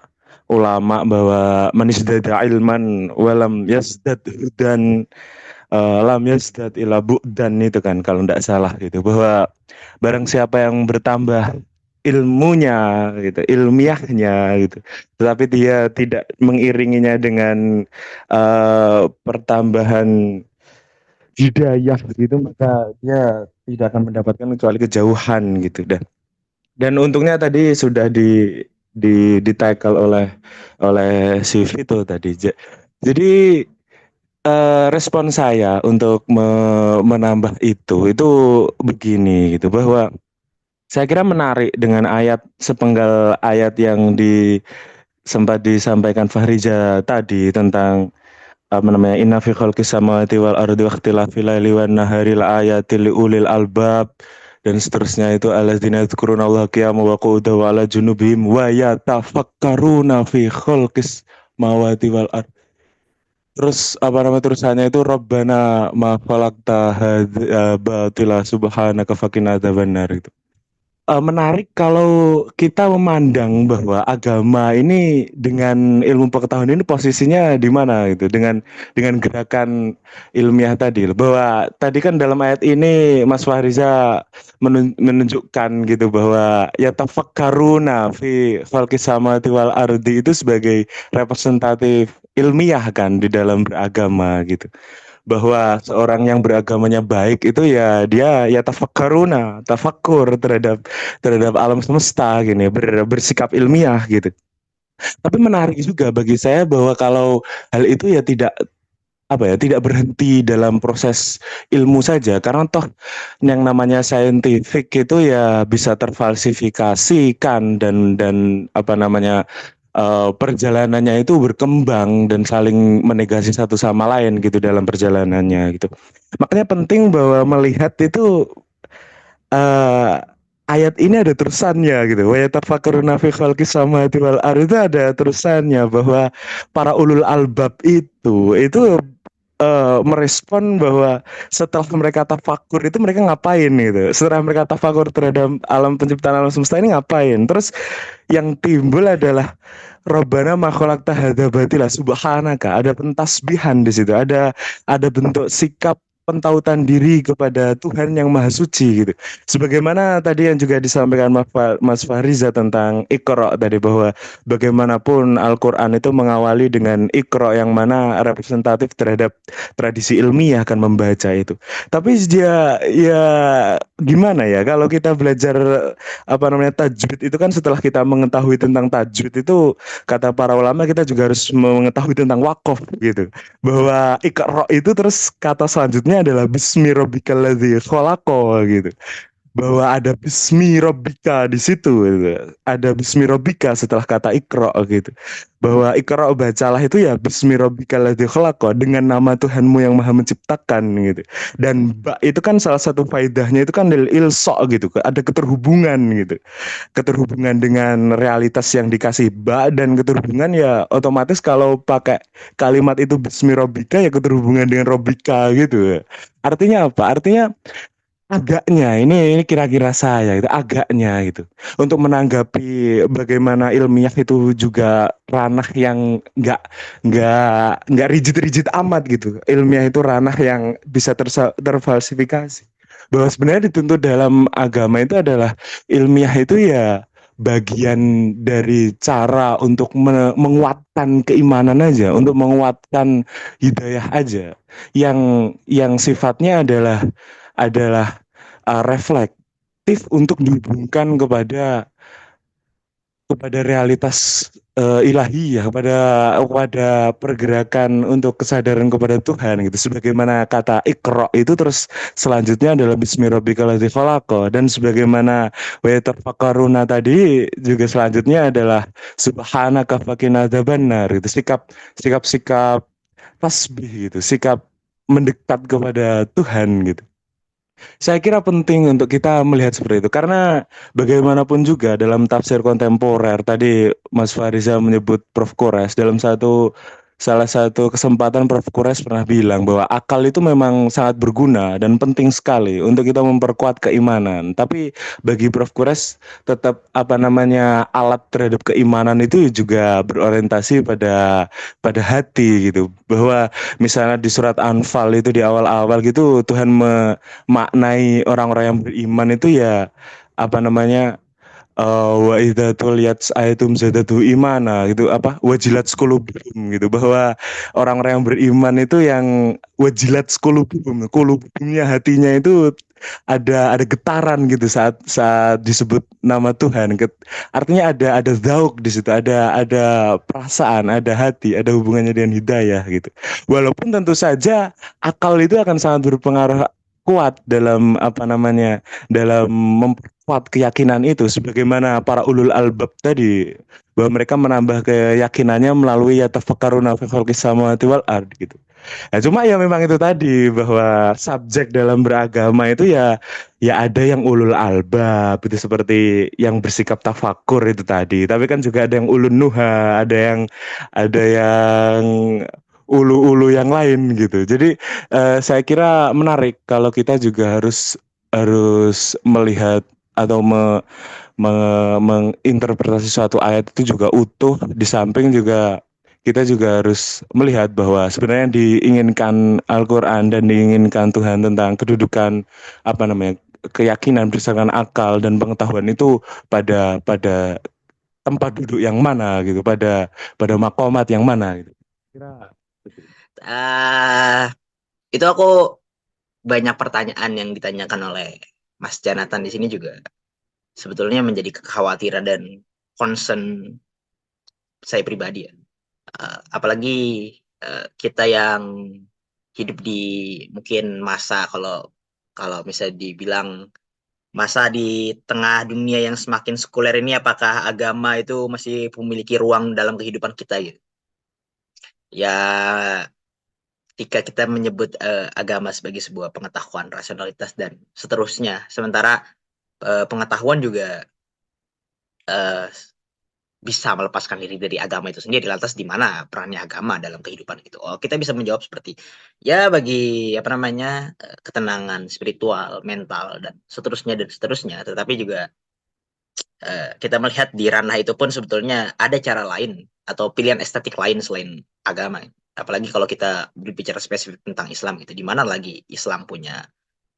ulama bahwa man izdada ilman walam yazdad hudan lam yazdad ila bu'dan itu kan kalau tidak salah gitu, bahwa barang siapa yang bertambah ilmunya gitu, ilmiahnya gitu, tetapi dia tidak mengiringinya dengan pertambahan hidayah gitu, maka dia tidak akan mendapatkan kecuali kejauhan gitu. Dan untungnya tadi sudah di tackle oleh si Vito tadi. Jadi respon saya untuk menambah itu begini gitu, bahwa saya kira menarik dengan sepenggal ayat yang sempat disampaikan Fahriza tadi tentang apa namanya, inna fi khalqis samawati wal ardi wa ikhtilafil laili wan nahari la ayatil liulil albab, dan seterusnya itu alladzina yadhkurunallaha qiyaman wa qu'udan wa ala junubihim wa yatafakkaruna fi khalqis samawati wal ardi. Terus apa nama tulisannya itu, Rabbana ma khalaqta hadza batila subhanaka faqina adzabannar itu. Menarik kalau kita memandang bahwa agama ini dengan ilmu pengetahuan ini posisinya di mana gitu, dengan gerakan ilmiah tadi, bahwa tadi kan dalam ayat ini Mas Fahriza menunjukkan gitu bahwa ya tafakkaruna fi khalqis samawati wal ardi itu sebagai representatif ilmiah kan di dalam beragama gitu, bahwa seorang yang beragamanya baik itu ya dia ya tafakkur terhadap alam semesta gini, bersikap ilmiah gitu. Tapi menarik juga bagi saya bahwa kalau hal itu ya tidak berhenti dalam proses ilmu saja, karena toh yang namanya scientific itu ya bisa terfalsifikasikan dan apa namanya, perjalanannya itu berkembang dan saling menegasi satu sama lain gitu dalam perjalanannya gitu. Makanya penting bahwa melihat itu ayat ini ada terusannya gitu. Wa yatafakkaruna fi khalqis samawati wal ardi, itu ada terusannya bahwa para ulul albab itu merespon bahwa setelah mereka tafakur itu mereka ngapain gitu. Setelah mereka tafakur terhadap alam penciptaan alam semesta ini ngapain. Terus yang timbul adalah Rabbana ma khalaqta hadza batila subhanaka. Ada pentasbihan di situ. Ada bentuk sikap pentautan diri kepada Tuhan yang Maha Suci gitu. Sebagaimana tadi yang juga disampaikan Mas Fahriza tentang Iqra tadi, bahwa bagaimanapun Al-Qur'an itu mengawali dengan Iqra yang mana representatif terhadap tradisi ilmiah akan membaca itu. Tapi dia ya gimana ya, kalau kita belajar apa namanya tajwid itu kan, setelah kita mengetahui tentang tajwid itu, kata para ulama kita juga harus mengetahui tentang waqaf gitu, bahwa Iqra itu terus kata selanjutnya adalah bismi rabbikal ladzi khalaqa gitu, bahwa ada bismi rabbika di situ gitu. Ada bismi rabbika setelah kata Iqra gitu, bahwa Iqra bacalah itu ya bismi rabbikal ladzi khalaqa, dengan nama Tuhanmu yang Maha menciptakan gitu. Dan ba itu kan salah satu faedahnya itu kan ilso gitu, ada keterhubungan gitu, keterhubungan dengan realitas yang dikasih ba, dan keterhubungan ya otomatis kalau pakai kalimat itu bismi rabbika ya keterhubungan dengan rabbika gitu. Artinya apa? Artinya agaknya ini kira-kira saya itu agaknya gitu, untuk menanggapi bagaimana ilmiah itu juga ranah yang nggak rigid amat gitu. Ilmiah itu ranah yang bisa terfalsifikasi, bahwa sebenarnya dituntut dalam agama itu adalah ilmiah itu ya bagian dari cara untuk menguatkan keimanan aja, untuk menguatkan hidayah aja, yang sifatnya adalah reflektif untuk dihubungkan kepada realitas ilahiyah, kepada pergerakan untuk kesadaran kepada Tuhan gitu. Sebagaimana kata Iqra itu terus selanjutnya adalah bismi rabbikal ladzi khalaqa, dan sebagaimana wa yatafakkaruna tadi juga selanjutnya adalah subhanaka faqina adzabannar gitu. Sikap tasbih gitu, sikap mendekat kepada Tuhan gitu. Saya kira penting untuk kita melihat seperti itu, karena bagaimanapun juga dalam tafsir kontemporer tadi Mas Fahriza menyebut Prof. Kores dalam satu salah satu kesempatan Prof. Kures pernah bilang bahwa akal itu memang sangat berguna dan penting sekali untuk kita memperkuat keimanan. Tapi bagi Prof. Kures tetap apa namanya alat terhadap keimanan itu juga berorientasi pada hati gitu. Bahwa misalnya di surat Anfal itu di awal-awal gitu Tuhan memaknai orang-orang yang beriman itu ya apa namanya wa idza tuliyat ayatum zadatu imana gitu apa wajilat qulubuhum gitu bahwa orang-orang yang beriman itu yang wajilat qulubuhumnya hatinya itu ada getaran gitu saat disebut nama Tuhan. Artinya ada zauk di situ, ada perasaan, ada hati, ada hubungannya dengan hidayah gitu. Walaupun tentu saja akal itu akan sangat berpengaruh kuat dalam apa namanya dalam memperkuat keyakinan itu sebagaimana para ulul albab tadi bahwa mereka menambah keyakinannya melalui yatafakkaruna fi khalqis samawati wal ard gitu. Nah, cuma ya memang itu tadi bahwa subjek dalam beragama itu ya ada yang ulul albab itu seperti yang bersikap tafakur itu tadi. Tapi kan juga ada yang ulun nuha, ada yang ulu-ulu yang lain gitu. Jadi saya kira menarik kalau kita juga harus melihat atau menginterpretasi suatu ayat itu juga utuh di samping juga kita juga harus melihat bahwa sebenarnya yang diinginkan Al-Quran dan diinginkan Tuhan tentang kedudukan apa namanya keyakinan berdasarkan akal dan pengetahuan itu pada tempat duduk yang mana gitu pada makomat yang mana gitu. Kira Ah, itu aku banyak pertanyaan yang ditanyakan oleh Mas Jonathan di sini juga sebetulnya menjadi kekhawatiran dan concern saya pribadi ya. Apalagi kita yang hidup di mungkin masa kalau kalau misalnya dibilang masa di tengah dunia yang semakin sekuler ini, apakah agama itu masih memiliki ruang dalam kehidupan kita gitu? Ya, ketika kita menyebut agama sebagai sebuah pengetahuan, rasionalitas dan seterusnya, sementara pengetahuan juga eh, bisa melepaskan diri dari agama itu sendiri. Lantas di mana perannya agama dalam kehidupan itu? Oh, kita bisa menjawab seperti ya bagi apa namanya ketenangan spiritual, mental dan seterusnya. Tetapi juga kita melihat di ranah itu pun sebetulnya ada cara lain atau pilihan estetik lain selain agama. Apalagi kalau kita berbicara spesifik tentang Islam itu, di mana lagi Islam punya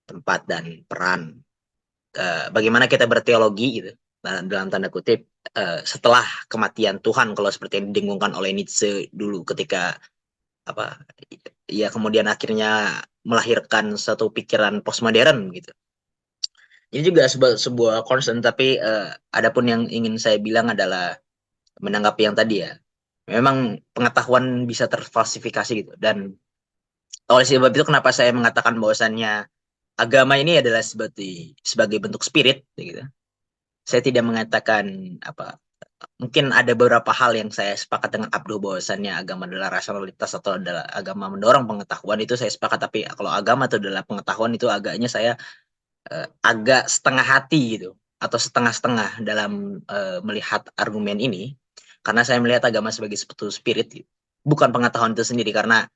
tempat dan peran. Bagaimana kita berteologi gitu, dalam tanda kutip, setelah kematian Tuhan, kalau seperti yang didengungkan oleh Nietzsche dulu ketika apa ya kemudian akhirnya melahirkan satu pikiran postmodern gitu. Ini juga sebuah concern, tapi adapun yang ingin saya bilang adalah menanggapi yang tadi ya. Memang pengetahuan bisa terfalsifikasi gitu, dan oleh sebab itu kenapa saya mengatakan bahwasannya agama ini adalah sebagai bentuk spirit gitu. Saya tidak mengatakan apa, mungkin ada beberapa hal yang saya sepakat dengan Abdul bahwasannya agama adalah rasionalitas atau adalah agama mendorong pengetahuan, itu saya sepakat. Tapi kalau agama itu adalah pengetahuan, itu agaknya saya agak setengah hati gitu atau setengah-setengah dalam melihat argumen ini, karena saya melihat agama sebagai suatu spirit gitu. Bukan pengetahuan itu sendiri, karena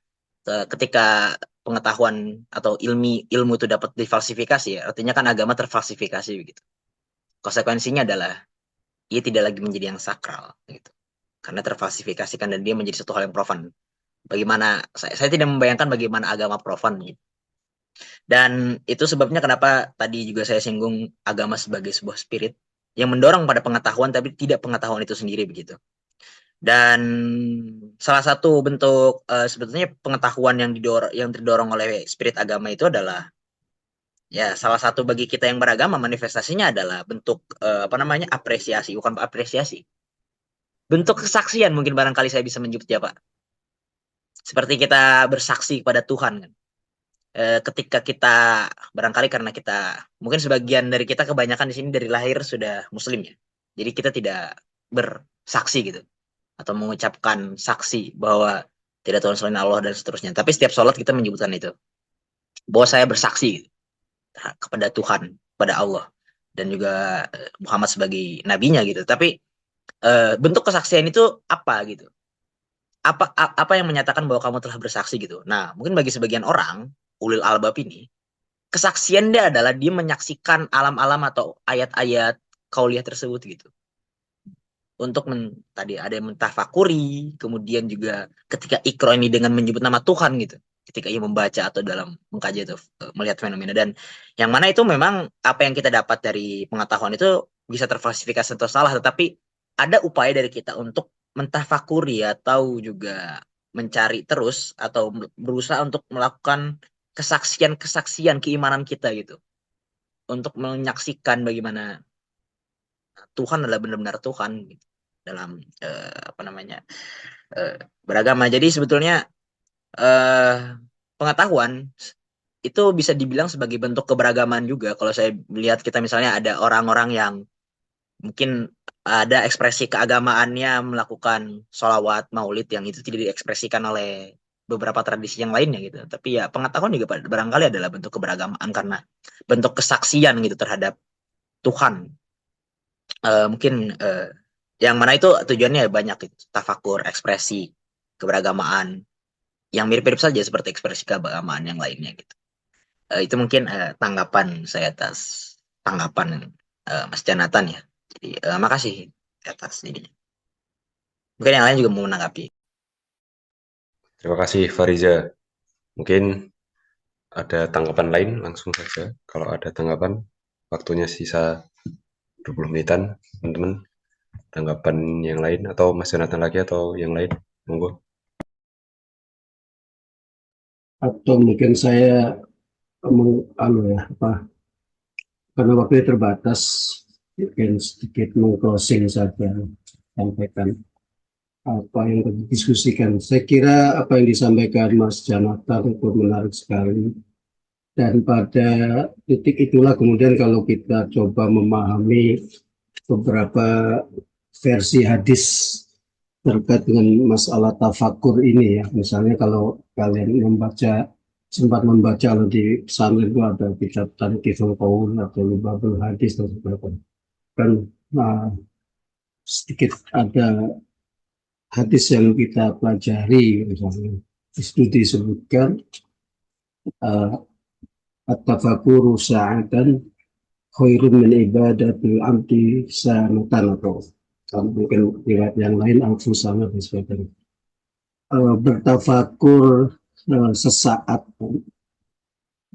ketika pengetahuan atau ilmu itu dapat difalsifikasi, artinya kan agama terfalsifikasi begitu. Konsekuensinya adalah ia tidak lagi menjadi yang sakral gitu, karena terfalsifikasikan dan dia menjadi satu hal yang profan. Bagaimana saya tidak membayangkan bagaimana agama profan gitu. Dan itu sebabnya kenapa tadi juga saya singgung agama sebagai sebuah spirit yang mendorong pada pengetahuan, tapi tidak pengetahuan itu sendiri begitu. Dan salah satu bentuk sebetulnya pengetahuan yang terdorong oleh spirit agama itu adalah ya salah satu bagi kita yang beragama, manifestasinya adalah bentuk apa namanya apresiasi, bukan apresiasi, bentuk kesaksian mungkin barangkali saya bisa menyebutnya Pak. Seperti kita bersaksi kepada Tuhan kan. Ketika kita barangkali karena kita mungkin sebagian dari kita kebanyakan di sini dari lahir sudah muslim ya, jadi kita tidak bersaksi gitu atau mengucapkan saksi bahwa tidak Tuhan selain Allah dan seterusnya, tapi setiap sholat kita menyebutkan itu bahwa saya bersaksi gitu, kepada Tuhan, kepada Allah dan juga Muhammad sebagai nabinya gitu. Tapi bentuk kesaksian itu apa gitu, apa yang menyatakan bahwa kamu telah bersaksi gitu. Nah, mungkin bagi sebagian orang, ulil albab ini, kesaksian dia adalah dia menyaksikan alam-alam atau ayat-ayat kauliyah tersebut gitu. Untuk tadi ada yang mentafakuri, kemudian juga ketika ikro ini dengan menyebut nama Tuhan gitu. Ketika ia membaca atau dalam mengkaji atau melihat fenomena. Dan yang mana itu memang apa yang kita dapat dari pengetahuan itu bisa terfalsifikasi atau salah, tetapi ada upaya dari kita untuk mentafakuri atau juga mencari terus atau berusaha untuk melakukan kesaksian-kesaksian keimanan kita gitu. Untuk menyaksikan bagaimana Tuhan adalah benar-benar Tuhan gitu, dalam beragama. Jadi sebetulnya pengetahuan itu bisa dibilang sebagai bentuk keberagaman juga. Kalau saya lihat kita misalnya ada orang-orang yang mungkin ada ekspresi keagamaannya melakukan sholawat, maulid yang itu tidak diekspresikan oleh beberapa tradisi yang lainnya gitu. Tapi ya pengetahuan juga barangkali adalah bentuk keberagaman karena bentuk kesaksian gitu terhadap Tuhan. Mungkin yang mana itu tujuannya banyak gitu. Tafakur, ekspresi keberagaman yang mirip-mirip saja seperti ekspresi keberagaman yang lainnya gitu. Itu mungkin tanggapan saya atas tanggapan Mas Jonathan ya. Jadi makasih atas ini. Mungkin yang lain juga mau menanggapi. Terima kasih Fariza. Mungkin ada tanggapan lain langsung saja. Kalau ada tanggapan, waktunya sisa 20 menitan, teman-teman. Tanggapan yang lain atau Mas Jonathan lagi atau yang lain, monggo. Atau mungkin saya karena waktunya terbatas, mungkin sedikit meng-closing saja, sampaikan apa yang didiskusikan. Saya kira apa yang disampaikan Mas Jonathan itu menarik sekali. Dan pada titik itulah kemudian kalau kita coba memahami beberapa versi hadis terkait dengan masalah tafakur ini ya. Misalnya kalau kalian sempat membaca di pesantren itu ada kitab Tanqihul Qaul atau Lubabul Hadis dan sebagainya. Kan sedikit ada hadis yang kita pelajari, misalnya di situ disebutkan at-tafakuru sa'atan khairun min ibadatil abdi sanatan, atau mungkin riwayat yang lain alfu sana dan sebagainya. Bertafakur sesaat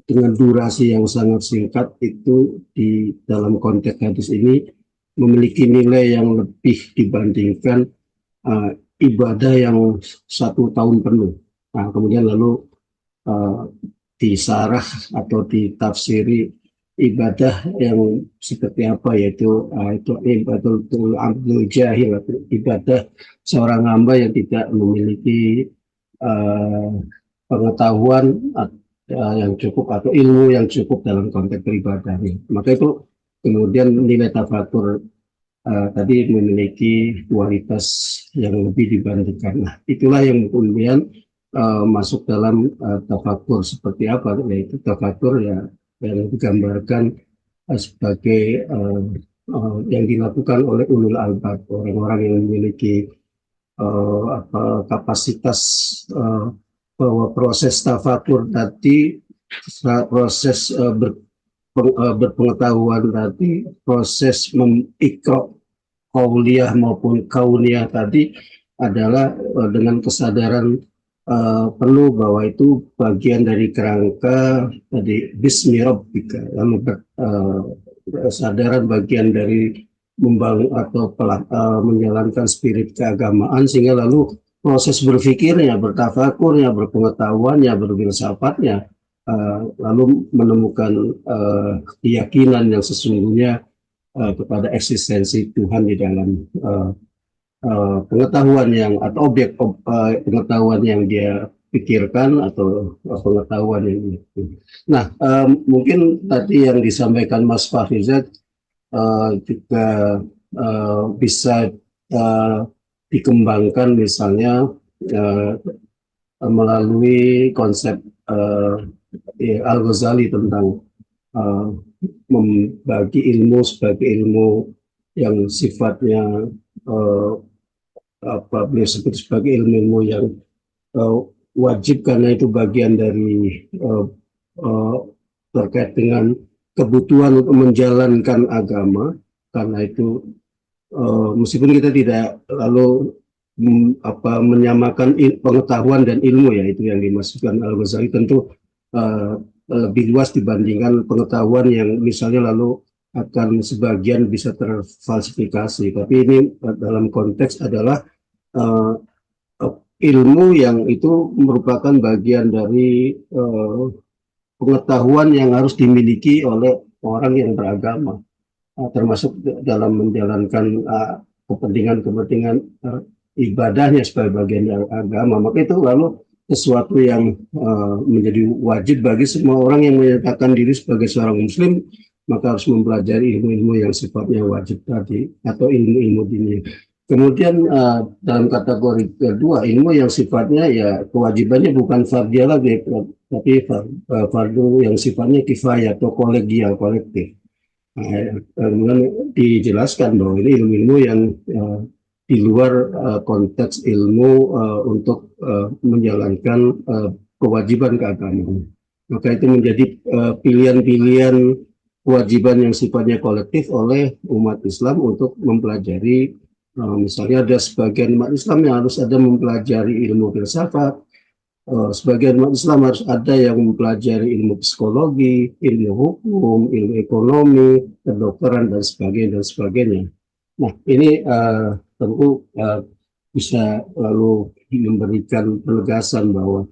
dengan durasi yang sangat singkat itu di dalam konteks hadis ini memiliki nilai yang lebih dibandingkan ibadah yang 1 tahun penuh. Nah, kemudian lalu disarah atau ditafsiri ibadah yang seperti apa, yaitu itu ibadatul abdul jahil, atau ibadah seorang hamba yang tidak memiliki pengetahuan yang cukup atau ilmu yang cukup dalam konteks beribadahnya. Maka itu kemudian nilai tafakur tadi memiliki kualitas yang lebih dibandingkan. Nah, itulah yang kemudian masuk dalam tafakur seperti apa, yaitu tafakur ya yang digambarkan sebagai yang dilakukan oleh ulul albab, orang-orang yang memiliki kapasitas bahwa proses tafakur tadi, proses berpengetahuan tadi, proses ikro kauliyah maupun kauniyah tadi adalah dengan kesadaran penuh bahwa itu bagian dari kerangka tadi bismi rabbika, lalu kesadaran bagian dari membangun atau menjalankan spirit keagamaan, sehingga lalu proses berpikirnya, bertafakurnya, berpengetahuannya, berfilsafatnya, lalu menemukan keyakinan yang sesungguhnya kepada eksistensi Tuhan di dalam pengetahuan yang atau objek pengetahuan yang dia pikirkan atau pengetahuan yang itu. Nah, mungkin tadi yang disampaikan Mas Fahrizat juga bisa dikembangkan misalnya melalui konsep Al-Ghazali tentang membagi ilmu sebagai ilmu yang sifatnya apa beliau sebut sebagai ilmu-ilmu yang wajib karena itu bagian dari terkait dengan kebutuhan untuk menjalankan agama. Karena itu meskipun kita tidak lalu menyamakan pengetahuan dan ilmu, ya itu yang dimaksudkan Al-Ghazali, tentu lebih luas dibandingkan pengetahuan yang misalnya lalu akan sebagian bisa terfalsifikasi. Tapi ini dalam konteks adalah ilmu yang itu merupakan bagian dari pengetahuan yang harus dimiliki oleh orang yang beragama, termasuk dalam menjalankan kepentingan-kepentingan ibadahnya sebagai bagian dari agama. Maka itu lalu sesuatu yang menjadi wajib bagi semua orang yang menyatakan diri sebagai seorang muslim, maka harus mempelajari ilmu-ilmu yang sifatnya wajib tadi atau ilmu-ilmu diniyah. Kemudian dalam kategori kedua, ilmu yang sifatnya ya kewajibannya bukan fardiyah lagi, tapi fardu yang sifatnya kifayah atau kolegial, kolektif. Kemudian dijelaskan bahwa ini ilmu-ilmu yang di luar konteks ilmu untuk menjalankan kewajiban keagamaan. Maka itu menjadi pilihan-pilihan kewajiban yang sifatnya kolektif oleh umat Islam untuk mempelajari. Misalnya ada sebagian umat Islam yang harus ada mempelajari ilmu filsafat, sebagian umat Islam harus ada yang mempelajari ilmu psikologi, ilmu hukum, ilmu ekonomi, kedokteran, dan sebagainya. Nah, ini tentu bisa lalu memberikan penegasan bahwa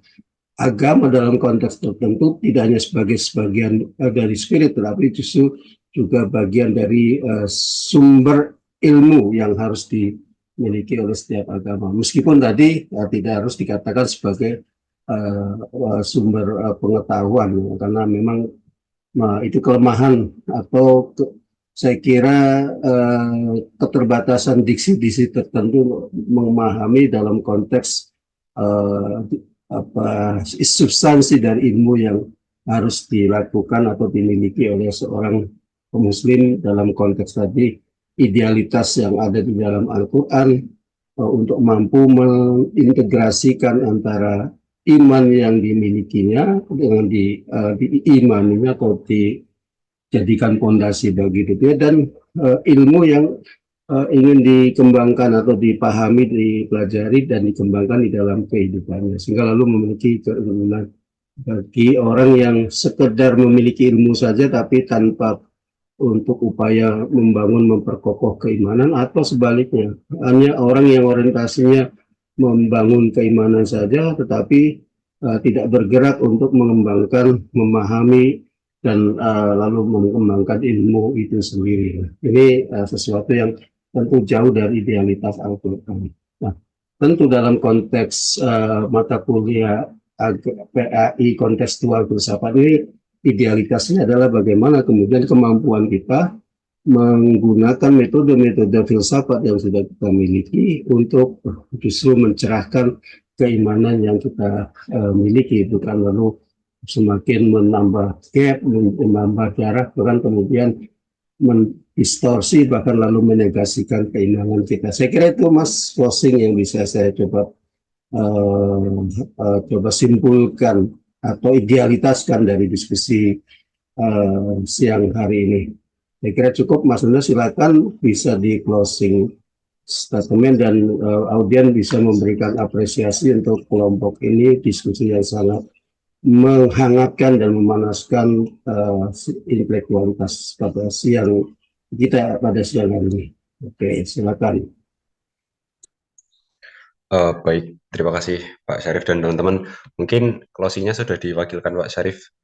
agama dalam konteks tertentu tidak hanya sebagai sebagian dari spirit, tetapi justru juga bagian dari sumber ilmu yang harus dimiliki oleh setiap agama. Meskipun tadi tidak harus dikatakan sebagai sumber pengetahuan, karena memang itu kelemahan atau saya kira keterbatasan diksi-diksi tertentu memahami dalam konteks substansi dari ilmu yang harus dilakukan atau dimiliki oleh seorang muslim dalam konteks tadi, idealitas yang ada di dalam Al-Quran untuk mampu mengintegrasikan antara iman yang dimilikinya dengan diimaninya atau dijadikan fondasi bagi itu, dan ilmu yang ingin dikembangkan atau dipahami, dipelajari, dan dikembangkan di dalam kehidupannya, sehingga lalu memiliki keinginan. Bagi orang yang sekedar memiliki ilmu saja tapi tanpa untuk upaya membangun, memperkokoh keimanan, atau sebaliknya, hanya orang yang orientasinya membangun keimanan saja tetapi tidak bergerak untuk mengembangkan, memahami, dan lalu mengembangkan ilmu itu sendiri. Ini sesuatu yang tentu jauh dari idealitas Al-Quran. Nah, tentu dalam konteks mata kuliah PAI kontekstual filsafat ini, idealitasnya adalah bagaimana kemudian kemampuan kita menggunakan metode-metode filsafat yang sudah kita miliki untuk justru mencerahkan keimanan yang kita miliki, bukan lalu semakin menambah gap, menambah jarak, bahkan kemudian mendistorsi, bahkan lalu menegasikan keimanan kita. Saya kira itu Mas closing yang bisa saya coba simpulkan atau idealitaskan dari diskusi siang hari ini. Saya kira cukup, Mas Nunda, silakan bisa di closing statement, dan audien bisa memberikan apresiasi untuk kelompok ini, diskusi yang sangat menghangatkan dan memanaskan intelektualitas pada siang kita pada siang hari ini. Oke, silakan. Baik, terima kasih Pak Syarif dan teman-teman. Mungkin closingnya sudah diwakilkan Pak Syarif.